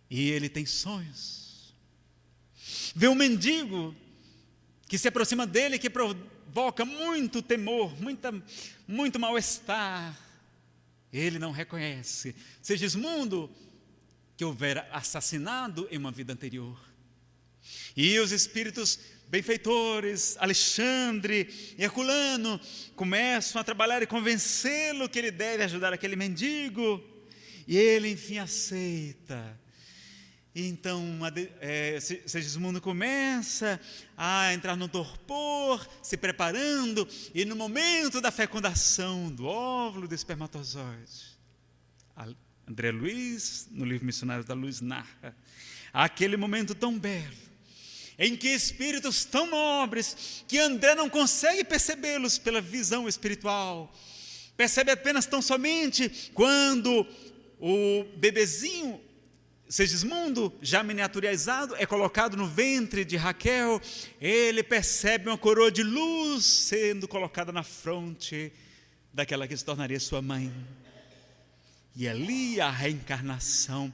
E ele tem sonhos. Vê um mendigo que se aproxima dele, que provoca muito temor, muito mal-estar. Ele não reconhece Segismundo, que houvera assassinado em uma vida anterior. E os espíritos benfeitores, Alexandre e Herculano, começam a trabalhar e convencê-lo que ele deve ajudar aquele mendigo. E ele, enfim, aceita. E então, Segismundo começa a entrar no torpor, se preparando, e no momento da fecundação do óvulo do espermatozoide, André Luiz, no livro Missionários da Luz, narra aquele momento tão belo, em que espíritos tão nobres, que André não consegue percebê-los pela visão espiritual, percebe apenas tão somente quando o bebezinho Segismundo, já miniaturizado, é colocado no ventre de Raquel. Ele percebe uma coroa de luz sendo colocada na fronte daquela que se tornaria sua mãe. E ali a reencarnação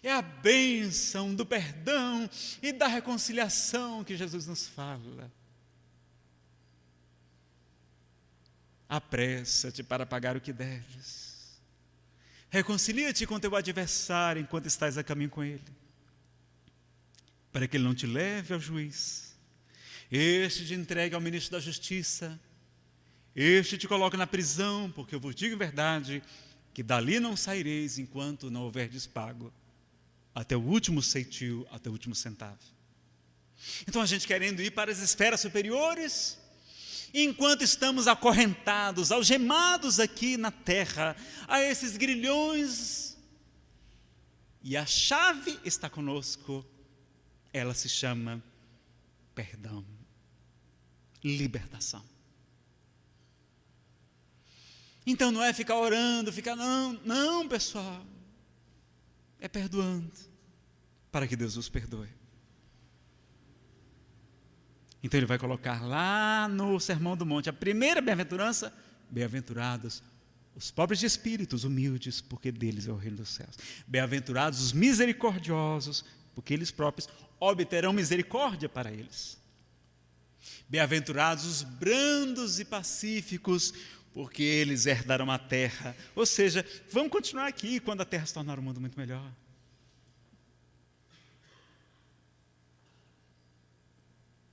é a bênção do perdão e da reconciliação que Jesus nos fala. Apressa-te para pagar o que deves. Reconcilia-te com teu adversário enquanto estás a caminho com ele, para que ele não te leve ao juiz. Este te entregue ao ministro da Justiça, este te coloca na prisão, porque eu vos digo em verdade, que dali não saireis enquanto não houverdes pago até o último ceitil, até o último centavo. Então a gente querendo ir para as esferas superiores, enquanto estamos acorrentados, algemados aqui na terra, a esses grilhões, e a chave está conosco, ela se chama perdão, libertação. Então não é ficar orando, não pessoal, é perdoando, para que Deus os perdoe. Então ele vai colocar lá no Sermão do Monte, a primeira bem-aventurança: bem-aventurados os pobres de espírito, os humildes, porque deles é o reino dos céus. Bem-aventurados os misericordiosos, porque eles próprios obterão misericórdia para eles. Bem-aventurados os brandos e pacíficos, porque eles herdarão a terra. Ou seja, vamos continuar aqui quando a terra se tornar um mundo muito melhor.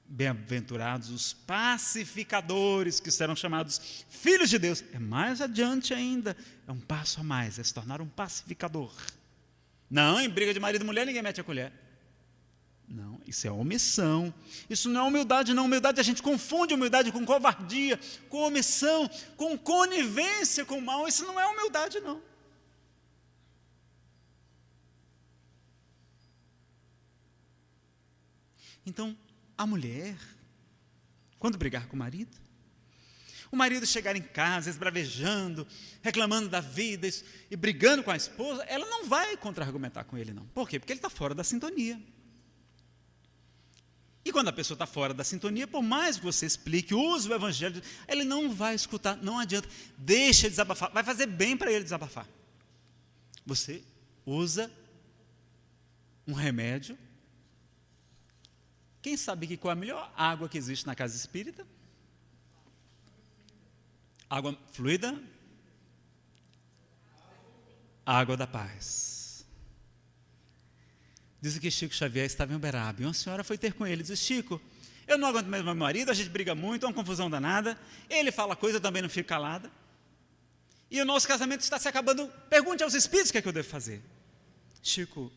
Bem-aventurados os pacificadores, que serão chamados filhos de Deus. É mais adiante ainda, é um passo a mais, é se tornar um pacificador. Não, em briga de marido e mulher ninguém mete a colher. Não, isso é omissão. Isso não é humildade, não. Humildade, a gente confunde humildade com covardia, com omissão, com conivência com o mal. Isso não é humildade, não. Então, a mulher, quando brigar com o marido chegar em casa esbravejando, reclamando da vida e brigando com a esposa, ela não vai contra-argumentar com ele, não. Por quê? Porque ele está fora da sintonia. E quando a pessoa está fora da sintonia, por mais que você explique, use o evangelho, ele não vai escutar, não adianta, deixa ele desabafar, vai fazer bem para ele desabafar. Você usa um remédio. Quem sabe qual é a melhor água que existe na casa espírita? Água fluida? Água da paz. Dizem que Chico Xavier estava em Uberaba, e uma senhora foi ter com ele, disse: Chico, eu não aguento mais meu marido, a gente briga muito, é uma confusão danada, ele fala coisa, eu também não fico calada, e o nosso casamento está se acabando, pergunte aos espíritos o que é que eu devo fazer. Chico,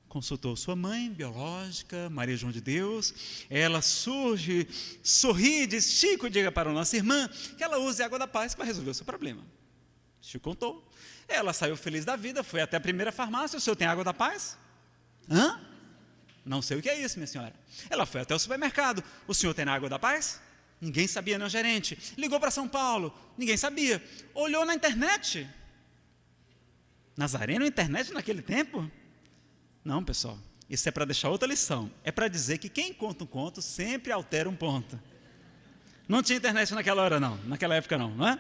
consultou sua mãe biológica, Maria João de Deus. Ela surge, sorri e diz: Chico, diga para a nossa irmã que ela use a água da paz que vai resolver o seu problema. Chico contou. Ela saiu feliz da vida, foi até a primeira farmácia. O senhor tem água da paz? Hã? Não sei o que é isso, minha senhora. Ela foi até o supermercado. O senhor tem água da paz? Ninguém sabia, não, gerente. Ligou para São Paulo, ninguém sabia. Olhou na internet. Nazareno, internet naquele tempo? Não, pessoal, isso é para deixar outra lição. É para dizer que quem conta um conto sempre altera um ponto. Não tinha internet naquela hora, não. Naquela época, não é?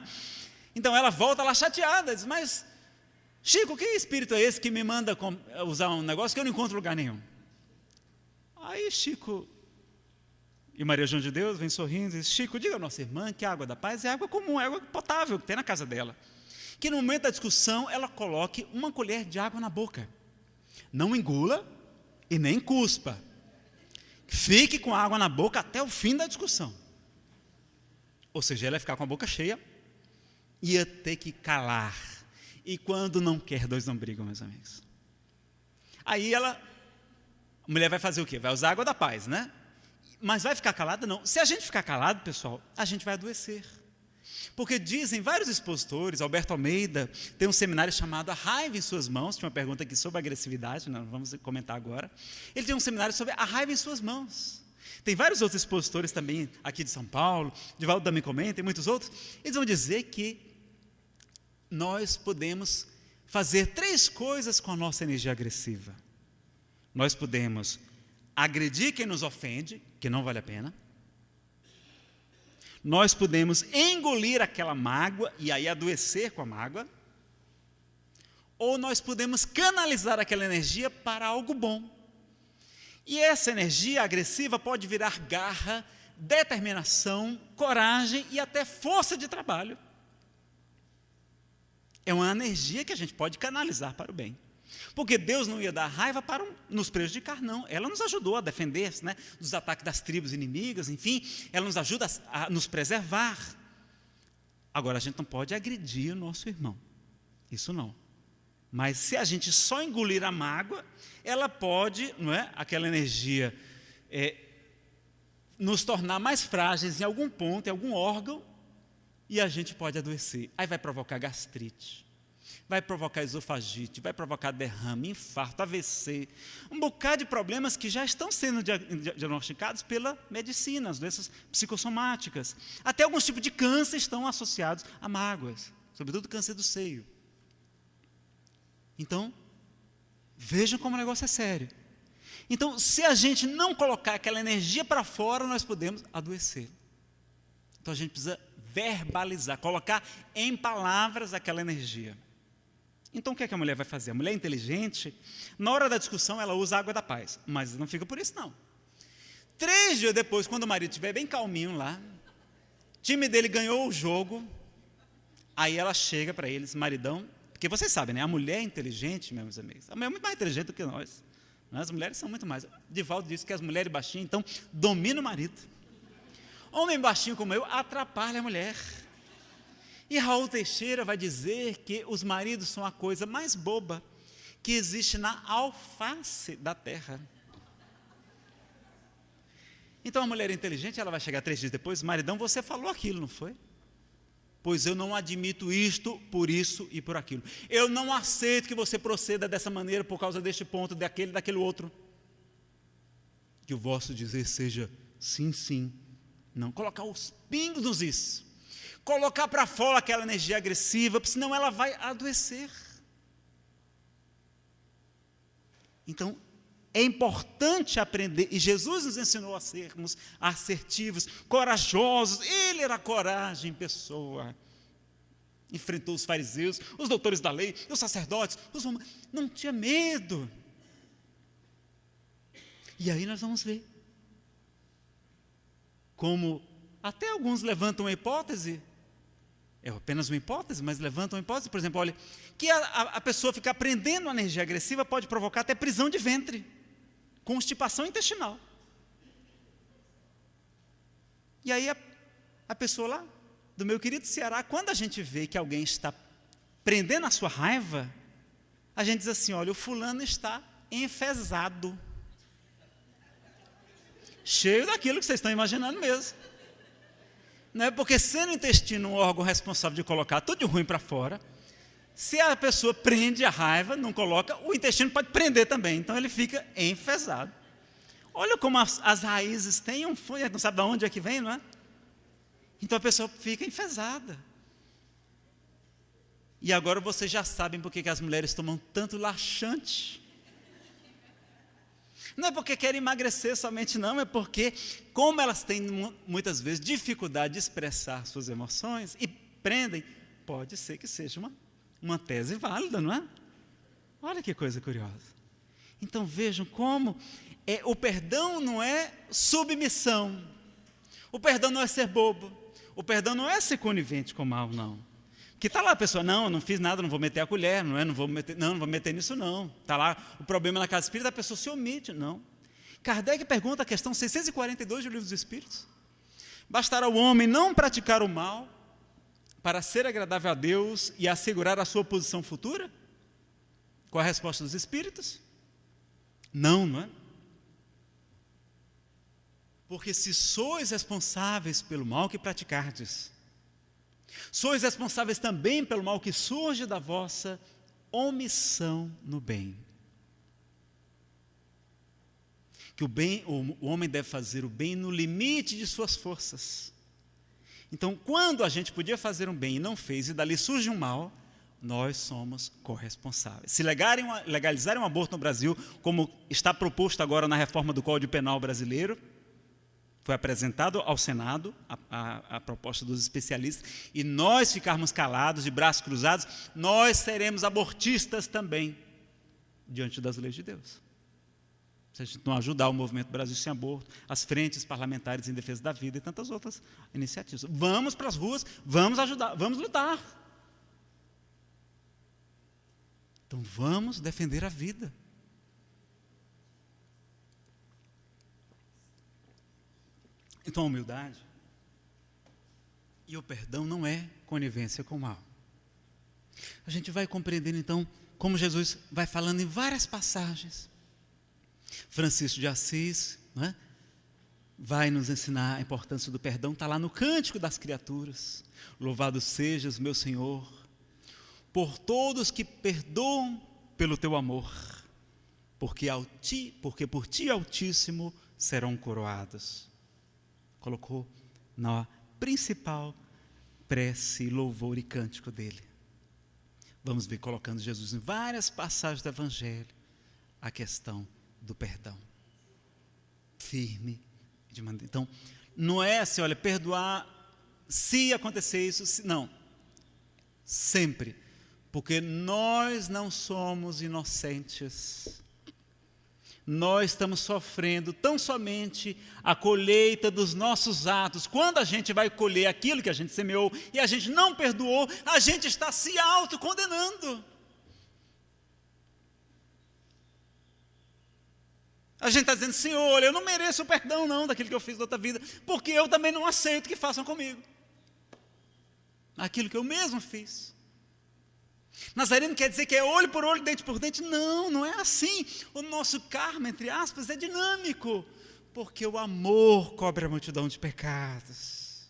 Então ela volta lá chateada, diz: mas Chico, que espírito é esse que me manda usar um negócio que eu não encontro lugar nenhum? Aí Chico e Maria João de Deus vem sorrindo e diz: Chico, diga à nossa irmã que a água da paz é água comum, é água potável que tem na casa dela. Que no momento da discussão ela coloque uma colher de água na boca. Não engula e nem cuspa. Fique com a água na boca até o fim da discussão. Ou seja, ela ia ficar com a boca cheia, ia ter que calar. E quando não quer, dois não brigam, meus amigos. Aí a mulher vai fazer o quê? Vai usar a água da paz, né? Mas vai ficar calada? Não. Se a gente ficar calado, pessoal, a gente vai adoecer. Porque dizem vários expositores, Alberto Almeida tem um seminário chamado A Raiva em Suas Mãos. Tinha uma pergunta aqui sobre agressividade, não vamos comentar agora. Ele tem um seminário sobre a raiva em suas mãos. Tem vários outros expositores também aqui de São Paulo, Divaldo também comenta, e muitos outros. Eles vão dizer que nós podemos fazer 3 coisas com a nossa energia agressiva. Nós podemos agredir quem nos ofende, que não vale a pena. Nós podemos engolir aquela mágoa e aí adoecer com a mágoa. Ou nós podemos canalizar aquela energia para algo bom. E essa energia agressiva pode virar garra, determinação, coragem e até força de trabalho. É uma energia que a gente pode canalizar para o bem. Porque Deus não ia dar raiva para nos prejudicar, não. Ela nos ajudou a defender-se, né, dos ataques das tribos inimigas, enfim, ela nos ajuda a nos preservar. Agora, a gente não pode agredir o nosso irmão. Isso não. Mas se a gente só engolir a mágoa, ela pode, não é, aquela energia, nos tornar mais frágeis em algum ponto, em algum órgão, e a gente pode adoecer. Aí vai provocar gastrite, vai provocar esofagite, vai provocar derrame, infarto, AVC, um bocado de problemas que já estão sendo diagnosticados pela medicina, as doenças psicossomáticas. Até alguns tipos de câncer estão associados a mágoas, sobretudo câncer do seio. Então, vejam como o negócio é sério. Então, se a gente não colocar aquela energia para fora, nós podemos adoecer. Então, a gente precisa verbalizar, colocar em palavras aquela energia. Então, o que é que a mulher vai fazer? A mulher inteligente, na hora da discussão, ela usa a água da paz. Mas não fica por isso, não. 3 dias depois, quando o marido estiver bem calminho lá, o time dele ganhou o jogo, aí ela chega para eles: maridão, porque vocês sabem, né? A mulher é inteligente, meus amigos. A mulher é muito mais inteligente do que nós. As mulheres são muito mais. Divaldo disse que as mulheres baixinhas, então, dominam o marido. Homem baixinho como eu atrapalha a mulher. E Raul Teixeira vai dizer que os maridos são a coisa mais boba que existe na alface da terra. Então a mulher inteligente, ela vai chegar 3 dias depois: maridão, você falou aquilo, não foi? Pois eu não admito isto, por isso e por aquilo. Eu não aceito que você proceda dessa maneira por causa deste ponto, daquele outro. Que o vosso dizer seja sim, sim. Não, colocar os pingos nos is. Colocar para fora aquela energia agressiva, porque senão ela vai adoecer. Então, é importante aprender, e Jesus nos ensinou a sermos assertivos, corajosos. Ele era coragem em pessoa. Enfrentou os fariseus, os doutores da lei, os sacerdotes, os romanos. Não tinha medo. E aí nós vamos ver como até alguns levantam uma hipótese, é apenas uma hipótese, mas levantam uma hipótese, por exemplo, olha, que a pessoa ficar prendendo a energia agressiva pode provocar até prisão de ventre, constipação intestinal. E aí a pessoa lá, do meu querido Ceará, quando a gente vê que alguém está prendendo a sua raiva, a gente diz assim: olha, o fulano está enfesado. Cheio daquilo que vocês estão imaginando mesmo. Não é porque sendo o intestino um órgão responsável de colocar tudo de ruim para fora, se a pessoa prende a raiva, não coloca, o intestino pode prender também. Então ele fica enfesado. Olha como as raízes têm um fundo, não sabe de onde é que vem, não é? Então a pessoa fica enfesada. E agora vocês já sabem por que as mulheres tomam tanto laxante. Não é porque querem emagrecer somente, não, é porque, como elas têm muitas vezes dificuldade de expressar suas emoções e prendem, pode ser que seja uma tese válida, não é? Olha que coisa curiosa. Então vejam como o perdão não é submissão, o perdão não é ser bobo, o perdão não é ser conivente com o mal, não. Que está lá a pessoa, não, eu não fiz nada, não vou meter a colher, não vou meter nisso não. Está lá o problema na casa espírita, a pessoa se omite, não. Kardec pergunta a questão 642 do Livro dos Espíritos. Bastará o homem não praticar o mal para ser agradável a Deus e assegurar a sua posição futura? Qual a resposta dos Espíritos? Não, não é? Porque se sois responsáveis pelo mal que praticardes, sois responsáveis também pelo mal que surge da vossa omissão no bem. Que o homem deve fazer o bem no limite de suas forças. Então, quando a gente podia fazer um bem e não fez, e dali surge um mal, nós somos corresponsáveis. Se legalizarem um aborto no Brasil, como está proposto agora na reforma do Código Penal brasileiro, foi apresentado ao Senado a proposta dos especialistas, e nós ficarmos calados, de braços cruzados, nós seremos abortistas também, diante das leis de Deus. Se a gente não ajudar o Movimento Brasil Sem Aborto, as frentes parlamentares em defesa da vida e tantas outras iniciativas. Vamos para as ruas, vamos ajudar, vamos lutar. Então vamos defender a vida. Então a humildade e o perdão não é conivência com o mal. A gente vai compreendendo então como Jesus vai falando em várias passagens. Francisco de Assis, não é? Vai nos ensinar a importância do perdão, está lá no Cântico das Criaturas. Louvado sejas, meu Senhor, por todos que perdoam pelo teu amor, porque por ti, Altíssimo, serão coroados. Colocou na principal prece, louvor e cântico dele. Vamos ver colocando Jesus em várias passagens do Evangelho a questão do perdão. Firme. Então, não é assim, olha, perdoar se acontecer isso, não. Sempre. Porque nós não somos inocentes. Nós estamos sofrendo tão somente a colheita dos nossos atos. Quando a gente vai colher aquilo que a gente semeou e a gente não perdoou, a gente está se autocondenando. A gente está dizendo, Senhor, eu não mereço o perdão não daquilo que eu fiz da outra vida, porque eu também não aceito que façam comigo aquilo que eu mesmo fiz. Nazareno quer dizer que é olho por olho, dente por dente. Não, não é assim. O nosso karma, entre aspas, é dinâmico, porque o amor cobre a multidão de pecados.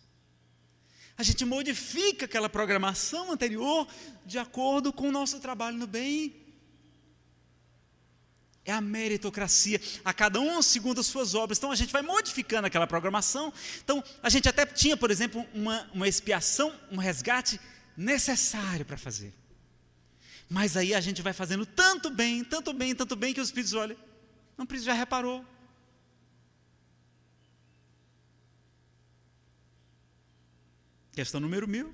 A gente modifica aquela programação anterior de acordo com o nosso trabalho no bem. É a meritocracia, a cada um segundo as suas obras. Então a gente vai modificando aquela programação. Então a gente até tinha, por exemplo, uma expiação, um resgate necessário para fazer. Mas aí a gente vai fazendo tanto bem, que os espíritos olham, não precisa, já reparou. Questão número 1000,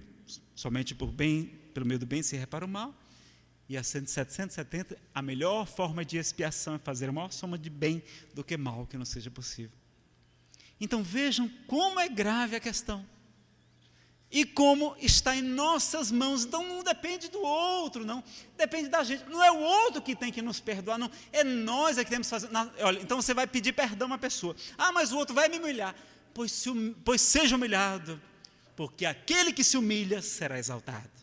somente pelo meio do bem se repara o mal. E a 770, a melhor forma de expiação é fazer a maior soma de bem do que mal, que não seja possível. Então vejam como é grave a questão. E como está em nossas mãos. Então não depende do outro, não. Depende da gente. Não é o outro que tem que nos perdoar, não. É nós que temos que fazer. Olha, então você vai pedir perdão a uma pessoa. Ah, mas o outro vai me humilhar. Pois seja humilhado, porque aquele que se humilha será exaltado.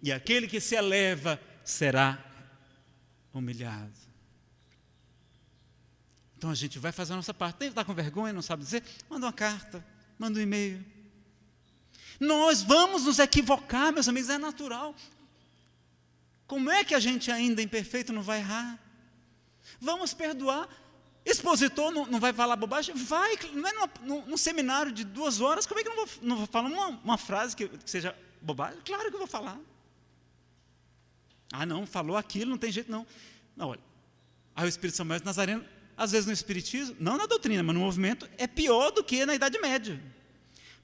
E aquele que se eleva será humilhado. Então a gente vai fazer a nossa parte. Está com vergonha, não sabe dizer? Manda uma carta, manda um e-mail. Nós vamos nos equivocar, meus amigos, é natural. Como é que a gente ainda imperfeito não vai errar? Vamos perdoar. Expositor não vai falar bobagem? Vai, não é num seminário de 2 horas, como é que eu não vou falar uma frase que seja bobagem? Claro que eu vou falar. Ah, não, falou aquilo, não tem jeito não. Não, olha, aí o Espírito São Mestre Nazareno, às vezes no Espiritismo, não na doutrina, mas no movimento, é pior do que na Idade Média.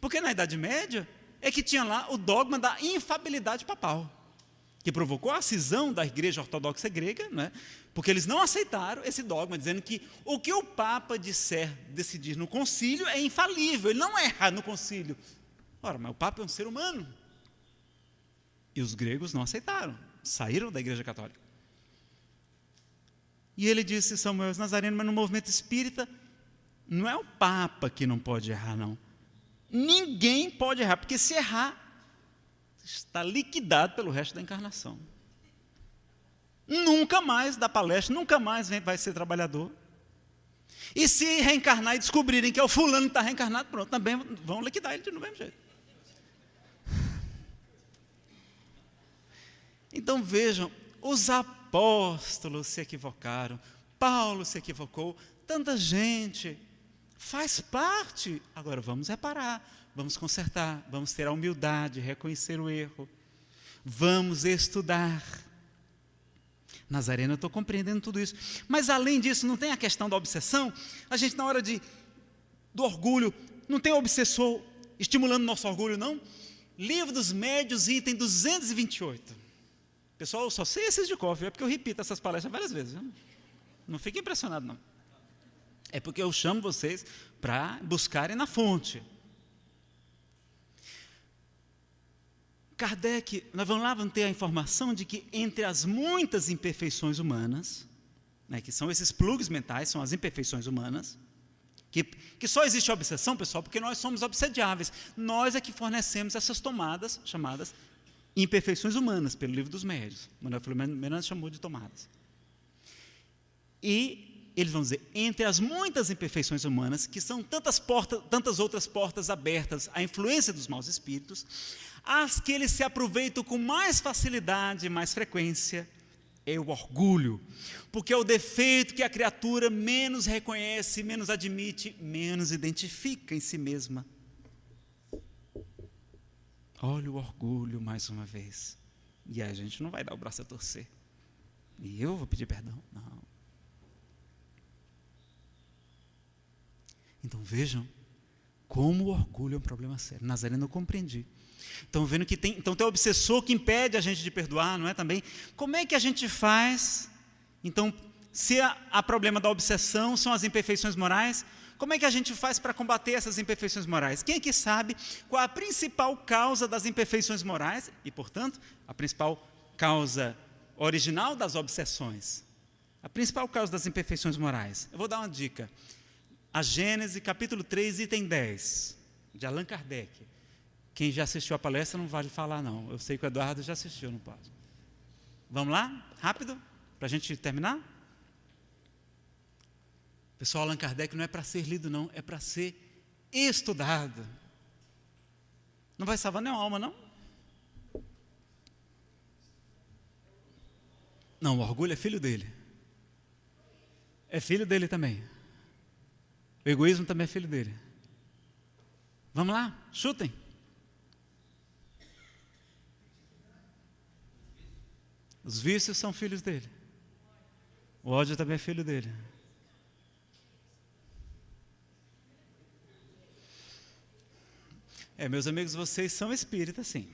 Porque na Idade Média é que tinha lá o dogma da infabilidade papal, que provocou a cisão da Igreja Ortodoxa Grega, né? Porque eles não aceitaram esse dogma, dizendo que o que o Papa decidir no concílio é infalível, ele não erra no concílio. Ora, mas o Papa é um ser humano. E os gregos não aceitaram, saíram da Igreja Católica. E ele disse, Samuel Nazareno, mas no movimento espírita, não é o Papa que não pode errar, não. Ninguém pode errar, porque se errar, está liquidado pelo resto da encarnação. Nunca mais dá palestra, nunca mais vai ser trabalhador. E se reencarnar e descobrirem que é o fulano que está reencarnado, pronto, também vão liquidar ele do mesmo jeito. Então vejam, os apóstolos se equivocaram, Paulo se equivocou, tanta gente, faz parte. Agora vamos reparar, vamos consertar, vamos ter a humildade, reconhecer o erro, vamos estudar. Nazareno, eu estou compreendendo tudo isso. Mas além disso, não tem a questão da obsessão? A gente na hora do orgulho, não tem o obsessor estimulando nosso orgulho, não? Livro dos Médios, item 228. Pessoal, eu só sei esses de cor, é porque eu repito essas palestras várias vezes. Viu? Não fique impressionado, não. É porque eu chamo vocês para buscarem na fonte. Kardec, nós vamos ter a informação de que entre as muitas imperfeições humanas, né, que são esses plugs mentais, são as imperfeições humanas, que só existe a obsessão, pessoal, porque nós somos obsediáveis. Nós é que fornecemos essas tomadas, chamadas imperfeições humanas, pelo Livro dos Médios. Manuel Filomeno chamou de tomadas. E eles vão dizer, entre as muitas imperfeições humanas, que são tantas outras portas abertas à influência dos maus espíritos, as que eles se aproveitam com mais facilidade e mais frequência é o orgulho, porque é o defeito que a criatura menos reconhece, menos admite, menos identifica em si mesma. Olha o orgulho mais uma vez. E aí a gente não vai dar o braço a torcer. E eu vou pedir perdão? Não. Então vejam como o orgulho é um problema sério. Nazareno, eu compreendi. Estão vendo que tem o obsessor que impede a gente de perdoar, não é também? Como é que a gente faz? Então, se há problema da obsessão, são as imperfeições morais, como é que a gente faz para combater essas imperfeições morais? Quem aqui sabe qual a principal causa das imperfeições morais e, portanto, a principal causa original das obsessões? A principal causa das imperfeições morais. Eu vou dar uma dica. A Gênesis, capítulo 3, item 10, de Allan Kardec. Quem já assistiu a palestra não vale falar, não. Eu sei que o Eduardo já assistiu, não pode. Vamos lá? Rápido? Para a gente terminar? Pessoal, Allan Kardec não é para ser lido, não. É para ser estudado. Não vai salvar nenhuma alma, não? Não, o orgulho é filho dele. É filho dele também. O egoísmo também é filho dele. Vamos lá? Chutem. Os vícios são filhos dele. O ódio também é filho dele. Meus amigos, vocês são espíritas, sim.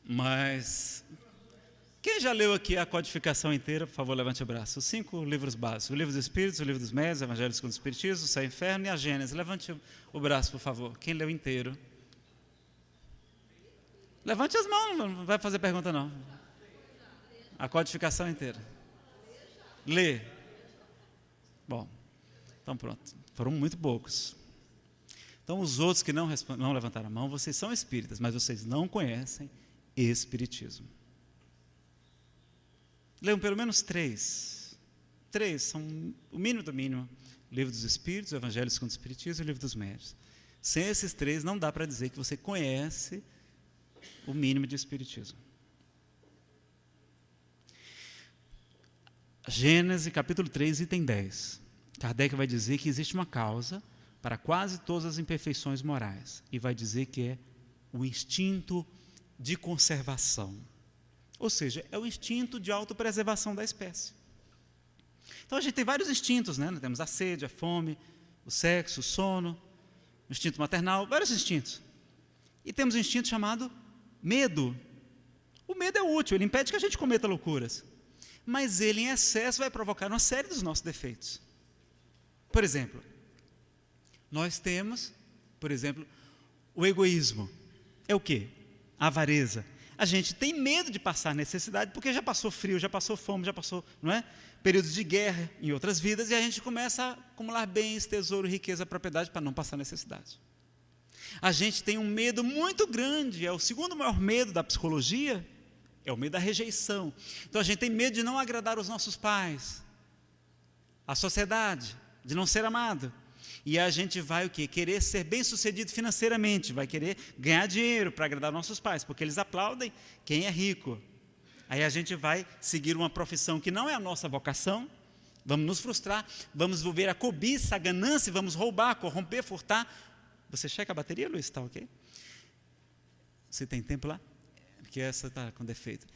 Mas quem já leu aqui a codificação inteira, por favor, levante o braço. Os 5 livros básicos: o Livro dos Espíritos, o Livro dos Médios, o Evangelho segundo o Espiritismo, o Céu e o Inferno e a Gênesis. Levante o braço, por favor. Quem leu inteiro? Levante as mãos, não vai fazer pergunta não. A codificação inteira. Lê. Bom, então pronto. Foram muito poucos. Então os outros que não levantaram a mão, vocês são espíritas, mas vocês não conhecem espiritismo. Leiam pelo menos 3. 3 são o mínimo do mínimo: o Livro dos Espíritos, o Evangelho segundo o Espiritismo e o Livro dos Médiuns. Sem esses 3, não dá para dizer que você conhece o mínimo de Espiritismo. Gênesis, capítulo 3, item 10. Kardec vai dizer que existe uma causa para quase todas as imperfeições morais, e vai dizer que é o instinto de conservação. Ou seja, é o instinto de autopreservação da espécie. Então a gente tem vários instintos, né? Nós temos a sede, a fome, o sexo, o sono, o instinto maternal, vários instintos. E temos um instinto chamado medo. O medo é útil, ele impede que a gente cometa loucuras. Mas ele em excesso vai provocar uma série dos nossos defeitos. Por exemplo, nós temos, o egoísmo. É o quê? A avareza. A gente tem medo de passar necessidade, porque já passou frio, já passou fome, já passou, não é? Períodos de guerra em outras vidas, e a gente começa a acumular bens, tesouro, riqueza, propriedade, para não passar necessidade. A gente tem um medo muito grande, é o segundo maior medo da psicologia, é o medo da rejeição. Então a gente tem medo de não agradar os nossos pais, a sociedade, de não ser amado. E a gente vai o quê? Querer ser bem-sucedido financeiramente, vai querer ganhar dinheiro para agradar nossos pais, porque eles aplaudem quem é rico. Aí a gente vai seguir uma profissão que não é a nossa vocação, vamos nos frustrar, vamos envolver a cobiça, a ganância, vamos roubar, corromper, furtar. Você checa a bateria, Luiz? Está ok? Você tem tempo lá? Porque essa está com defeito.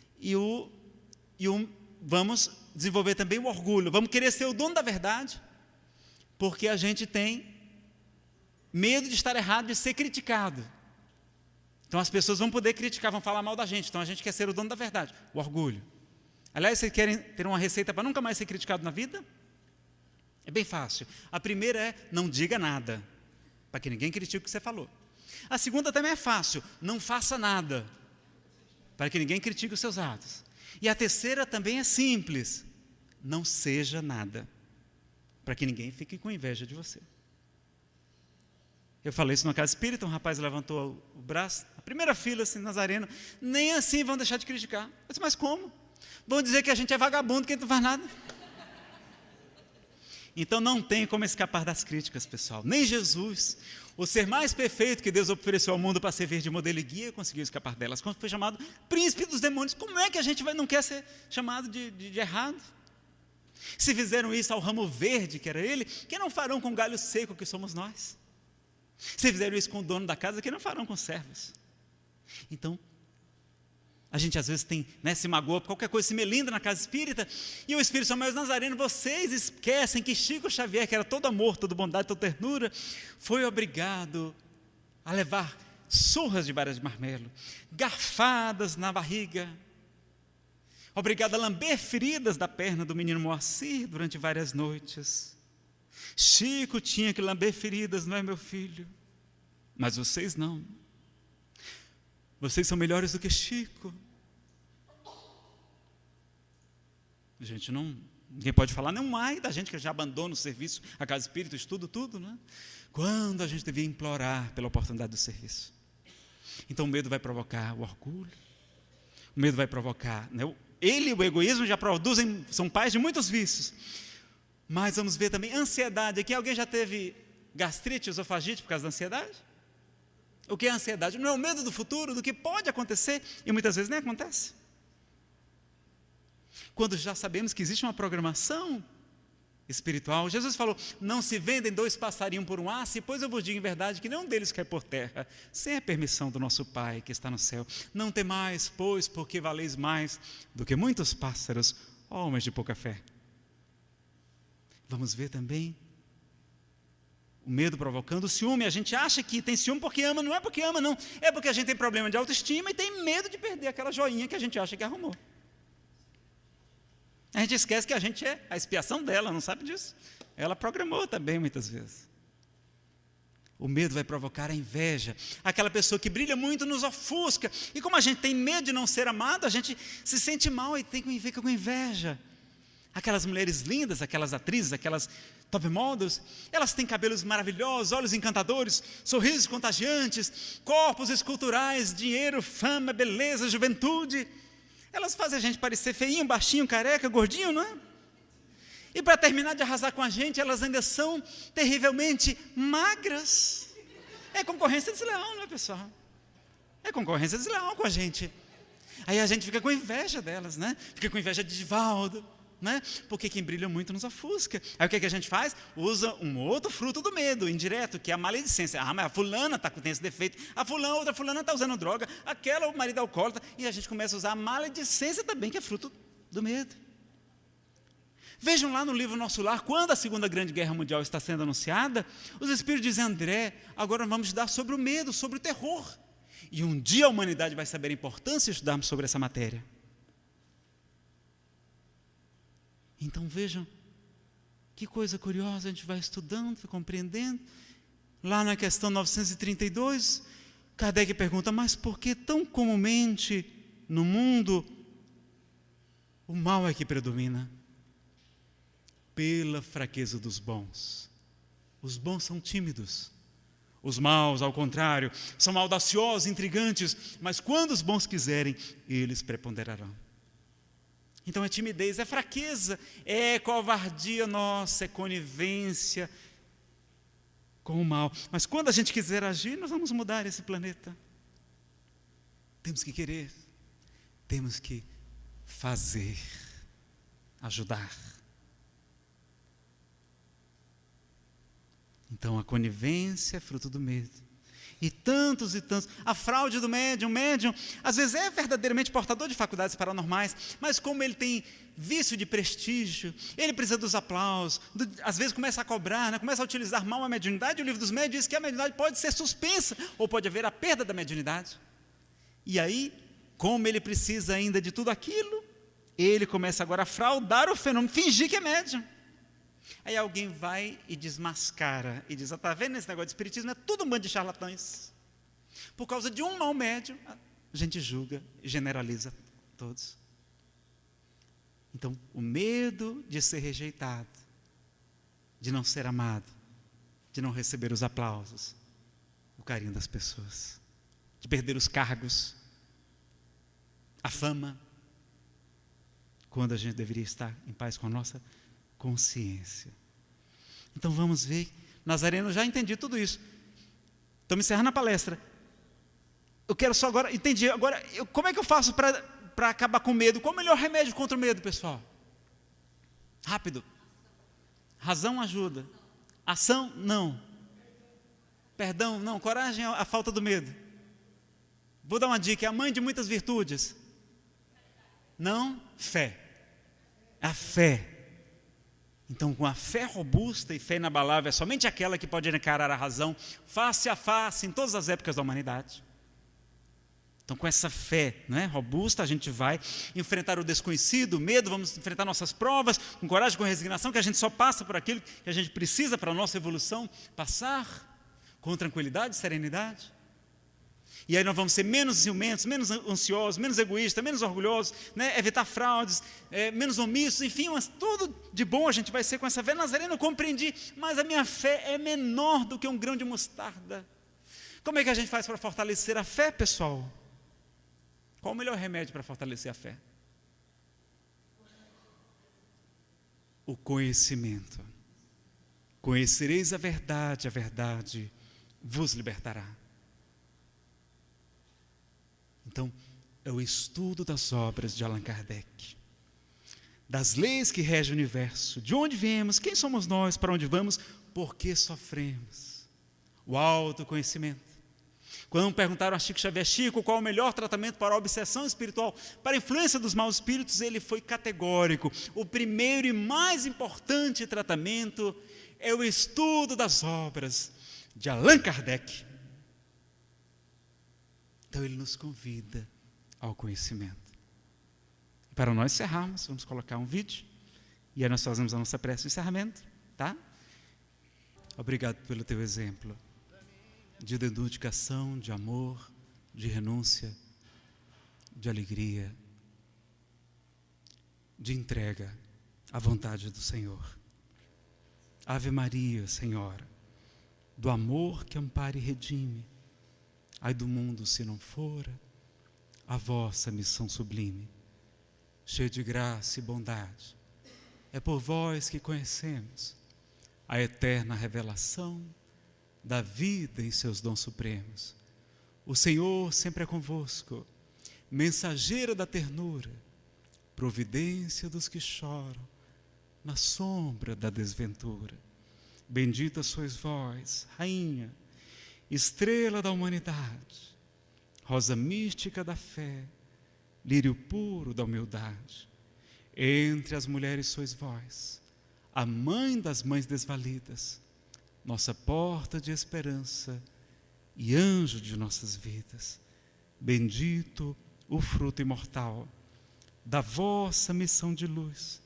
Vamos desenvolver também o orgulho, vamos querer ser o dono da verdade, porque a gente tem medo de estar errado, de ser criticado. Então as pessoas vão poder criticar, vão falar mal da gente, então a gente quer ser o dono da verdade, o orgulho. Aliás, vocês querem ter uma receita para nunca mais ser criticado na vida? É bem fácil. A primeira é: não diga nada, para que ninguém critique o que você falou. A segunda também é fácil: não faça nada, para que ninguém critique os seus atos. E a terceira também é simples: não seja nada, para que ninguém fique com inveja de você. Eu falei isso na casa espírita, um rapaz levantou o braço, a primeira fila, assim, nazareno, nem assim vão deixar de criticar. Eu disse: mas como? Vão dizer que a gente é vagabundo, que a gente não faz nada. Então não tem como escapar das críticas, pessoal. Nem Jesus, o ser mais perfeito que Deus ofereceu ao mundo para servir de modelo e guia, conseguiu escapar delas. Quando foi chamado príncipe dos demônios, como é que a gente não quer ser chamado de errado? Se fizeram isso ao ramo verde, que era ele, que não farão com o galho seco, que somos nós? Se fizeram isso com o dono da casa, que não farão com os servos? Então, a gente às vezes se magoa por qualquer coisa, se melinda na casa espírita, e o Espírito São José Nazareno, vocês esquecem que Chico Xavier, que era todo amor, toda bondade, toda ternura, foi obrigado a levar surras de varas de marmelo, garfadas na barriga, obrigado a lamber feridas da perna do menino Moacir durante várias noites. Chico tinha que lamber feridas, não é, meu filho? Mas vocês não. Vocês são melhores do que Chico. Ninguém pode falar nem mais da gente que já abandona o serviço, a casa espírita, o estudo, tudo, né? Quando a gente devia implorar pela oportunidade do serviço. Então o medo vai provocar o orgulho, o medo vai provocar, né? Ele e o egoísmo já produzem, são pais de muitos vícios. Mas vamos ver também ansiedade. Aqui alguém já teve gastrite, esofagite por causa da ansiedade? O que é ansiedade? Não é o medo do futuro, do que pode acontecer, e muitas vezes nem acontece. Quando já sabemos que existe uma programação espiritual, Jesus falou: não se vendem 2 passarinhos por um aço, pois eu vos digo em verdade que nenhum deles cai por terra, sem a permissão do nosso Pai que está no céu. Não temais, pois, porque valeis mais do que muitos pássaros, homens de pouca fé. Vamos ver também o medo provocando o ciúme. A gente acha que tem ciúme porque ama, não é porque ama, não. É porque a gente tem problema de autoestima e tem medo de perder aquela joinha que a gente acha que arrumou. A gente esquece que a gente é a expiação dela, não sabe disso? Ela programou também muitas vezes. O medo vai provocar a inveja. Aquela pessoa que brilha muito nos ofusca. E como a gente tem medo de não ser amado, a gente se sente mal e fica com inveja. Aquelas mulheres lindas, aquelas atrizes, aquelas top models, elas têm cabelos maravilhosos, olhos encantadores, sorrisos contagiantes, corpos esculturais, dinheiro, fama, beleza, juventude. Elas fazem a gente parecer feinho, baixinho, careca, gordinho, não é? E para terminar de arrasar com a gente, elas ainda são terrivelmente magras. É concorrência desleal, né, pessoal? É concorrência desleal com a gente. Aí a gente fica com inveja delas, né? Fica com inveja de Divaldo, né? Porque quem brilha muito nos ofusca. Aí o que a gente faz? Usa um outro fruto do medo, indireto, que é a maledicência. Ah, mas a fulana tem esse defeito. Outra fulana está usando droga. Aquela, o marido alcoólatra. E a gente começa a usar a maledicência também, que é fruto do medo. Vejam lá no livro Nosso Lar, quando a Segunda Grande Guerra Mundial está sendo anunciada, os Espíritos dizem: André, agora vamos estudar sobre o medo, sobre o terror. E um dia a humanidade vai saber a importância de estudarmos sobre essa matéria. Então vejam, que coisa curiosa, a gente vai estudando, compreendendo. Lá na questão 932, Kardec pergunta: mas por que tão comumente no mundo o mal é que predomina? Pela fraqueza dos bons. Os bons são tímidos. Os maus, ao contrário, são audaciosos, intrigantes, mas quando os bons quiserem, eles preponderarão. Então é timidez, é fraqueza, é covardia nossa, é conivência com o mal. Mas quando a gente quiser agir, nós vamos mudar esse planeta. Temos que querer, temos que fazer, ajudar. Então a conivência é fruto do medo. E tantos, a fraude do médium, às vezes é verdadeiramente portador de faculdades paranormais, mas como ele tem vício de prestígio, ele precisa dos aplausos, às vezes começa a cobrar, né, começa a utilizar mal a mediunidade. O livro dos médiuns diz que a mediunidade pode ser suspensa, ou pode haver a perda da mediunidade. E aí, como ele precisa ainda de tudo aquilo, ele começa agora a fraudar o fenômeno, fingir que é médium. Aí alguém vai e desmascara e diz: está vendo esse negócio de espiritismo? É tudo um bando de charlatães. Por causa de um mau médium, a gente julga e generaliza todos. Então, o medo de ser rejeitado, de não ser amado, de não receber os aplausos, o carinho das pessoas, de perder os cargos, a fama, quando a gente deveria estar em paz com a nossa consciência. Então vamos ver. Nazareno, já entendi tudo isso. Estou me encerrando a palestra. Eu quero só agora, entendi. Agora, como é que eu faço para acabar com o medo? Qual o melhor remédio contra o medo, pessoal? Rápido. Razão ajuda. Ação, não. Perdão, não. Coragem é a falta do medo. Vou dar uma dica: é a mãe de muitas virtudes. Não, fé. A fé. Então, com a fé robusta e fé inabalável, é somente aquela que pode encarar a razão face a face em todas as épocas da humanidade. Então, com essa fé, né, robusta, a gente vai enfrentar o desconhecido, o medo, vamos enfrentar nossas provas, com coragem, com resignação, que a gente só passa por aquilo que a gente precisa para a nossa evolução passar, com tranquilidade e serenidade. E aí nós vamos ser menos ciumentos, menos ansiosos, menos egoístas, menos orgulhosos, né? Evitar fraudes, menos omissos, enfim, mas tudo de bom a gente vai ser com essa fé. Nazareno, eu compreendi, mas a minha fé é menor do que um grão de mostarda. Como é que a gente faz para fortalecer a fé, pessoal? Qual o melhor remédio para fortalecer a fé? O conhecimento. Conhecereis a verdade vos libertará. Então, é o estudo das obras de Allan Kardec, das leis que regem o universo, de onde viemos, quem somos nós, para onde vamos, por que sofremos. O autoconhecimento. Quando perguntaram a Chico Xavier: Chico, qual o melhor tratamento para a obsessão espiritual, para a influência dos maus espíritos? Ele foi categórico: o primeiro e mais importante tratamento é o estudo das obras de Allan Kardec. Então ele nos convida ao conhecimento. Para nós encerrarmos, vamos colocar um vídeo e aí nós fazemos a nossa prece de encerramento, tá? Obrigado pelo teu exemplo de dedicação, de amor, de renúncia, de alegria, de entrega à vontade do Senhor. Ave Maria, Senhora, do amor que ampara e redime. Ai do mundo se não fora a vossa missão sublime, cheia de graça e bondade, É por vós que conhecemos a eterna revelação da vida em seus dons supremos. O Senhor sempre é convosco, mensageira da ternura, providência dos que choram na sombra da desventura. Bendita sois vós, Rainha, estrela da humanidade, rosa mística da fé, lírio puro da humildade. Entre as mulheres sois vós, a mãe das mães desvalidas, nossa porta de esperança e anjo de nossas vidas. Bendito o fruto imortal da vossa missão de luz,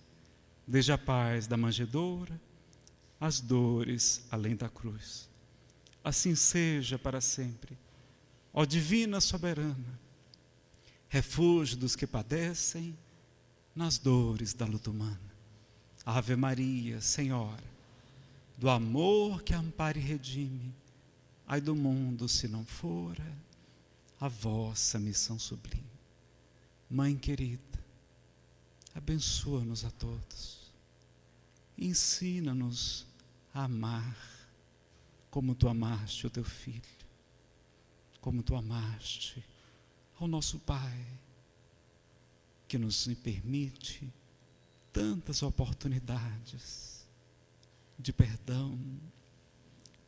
desde a paz da manjedoura, as dores além da cruz. Assim seja para sempre, ó divina soberana, refúgio dos que padecem nas dores da luta humana. Ave Maria, Senhora, do amor que ampara e redime, ai do mundo se não fora a vossa missão sublime. Mãe querida, abençoa-nos a todos, ensina-nos a amar como tu amaste o teu filho, como tu amaste ao nosso Pai, que nos permite tantas oportunidades de perdão,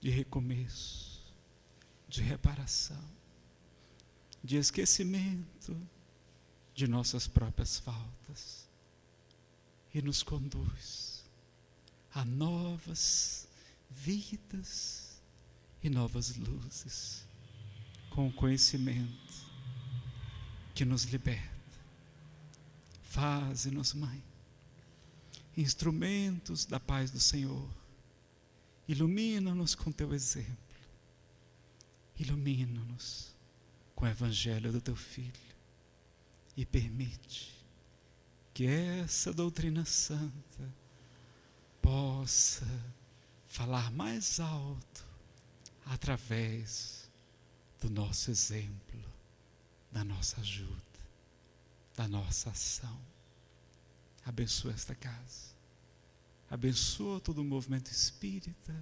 de recomeço, de reparação, de esquecimento de nossas próprias faltas, e nos conduz a novas vidas e novas luzes, com o conhecimento que nos liberta. Faze-nos, Mãe, instrumentos da paz do Senhor. Ilumina-nos com teu exemplo. Ilumina-nos com o Evangelho do teu Filho. E permite que essa doutrina santa possa falar mais alto através do nosso exemplo, da nossa ajuda, da nossa ação. Abençoa esta casa, abençoa todo o movimento espírita,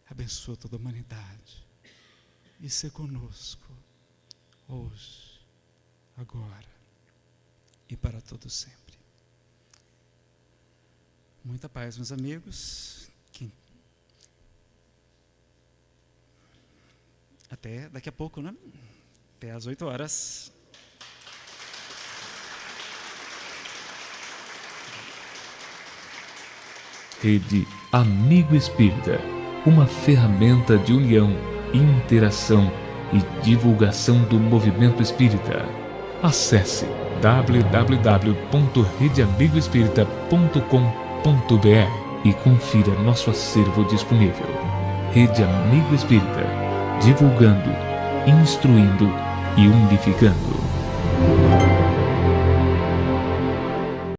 abençoa toda a humanidade, e se conosco hoje, agora e para todo sempre. Muita paz, meus amigos. Até daqui a pouco, né? Até às 8 horas. Rede Amigo Espírita, uma ferramenta de união, interação e divulgação do movimento espírita. Acesse www.redeamigoespírita.com.br e confira nosso acervo disponível. Rede Amigo Espírita, divulgando, instruindo e unificando.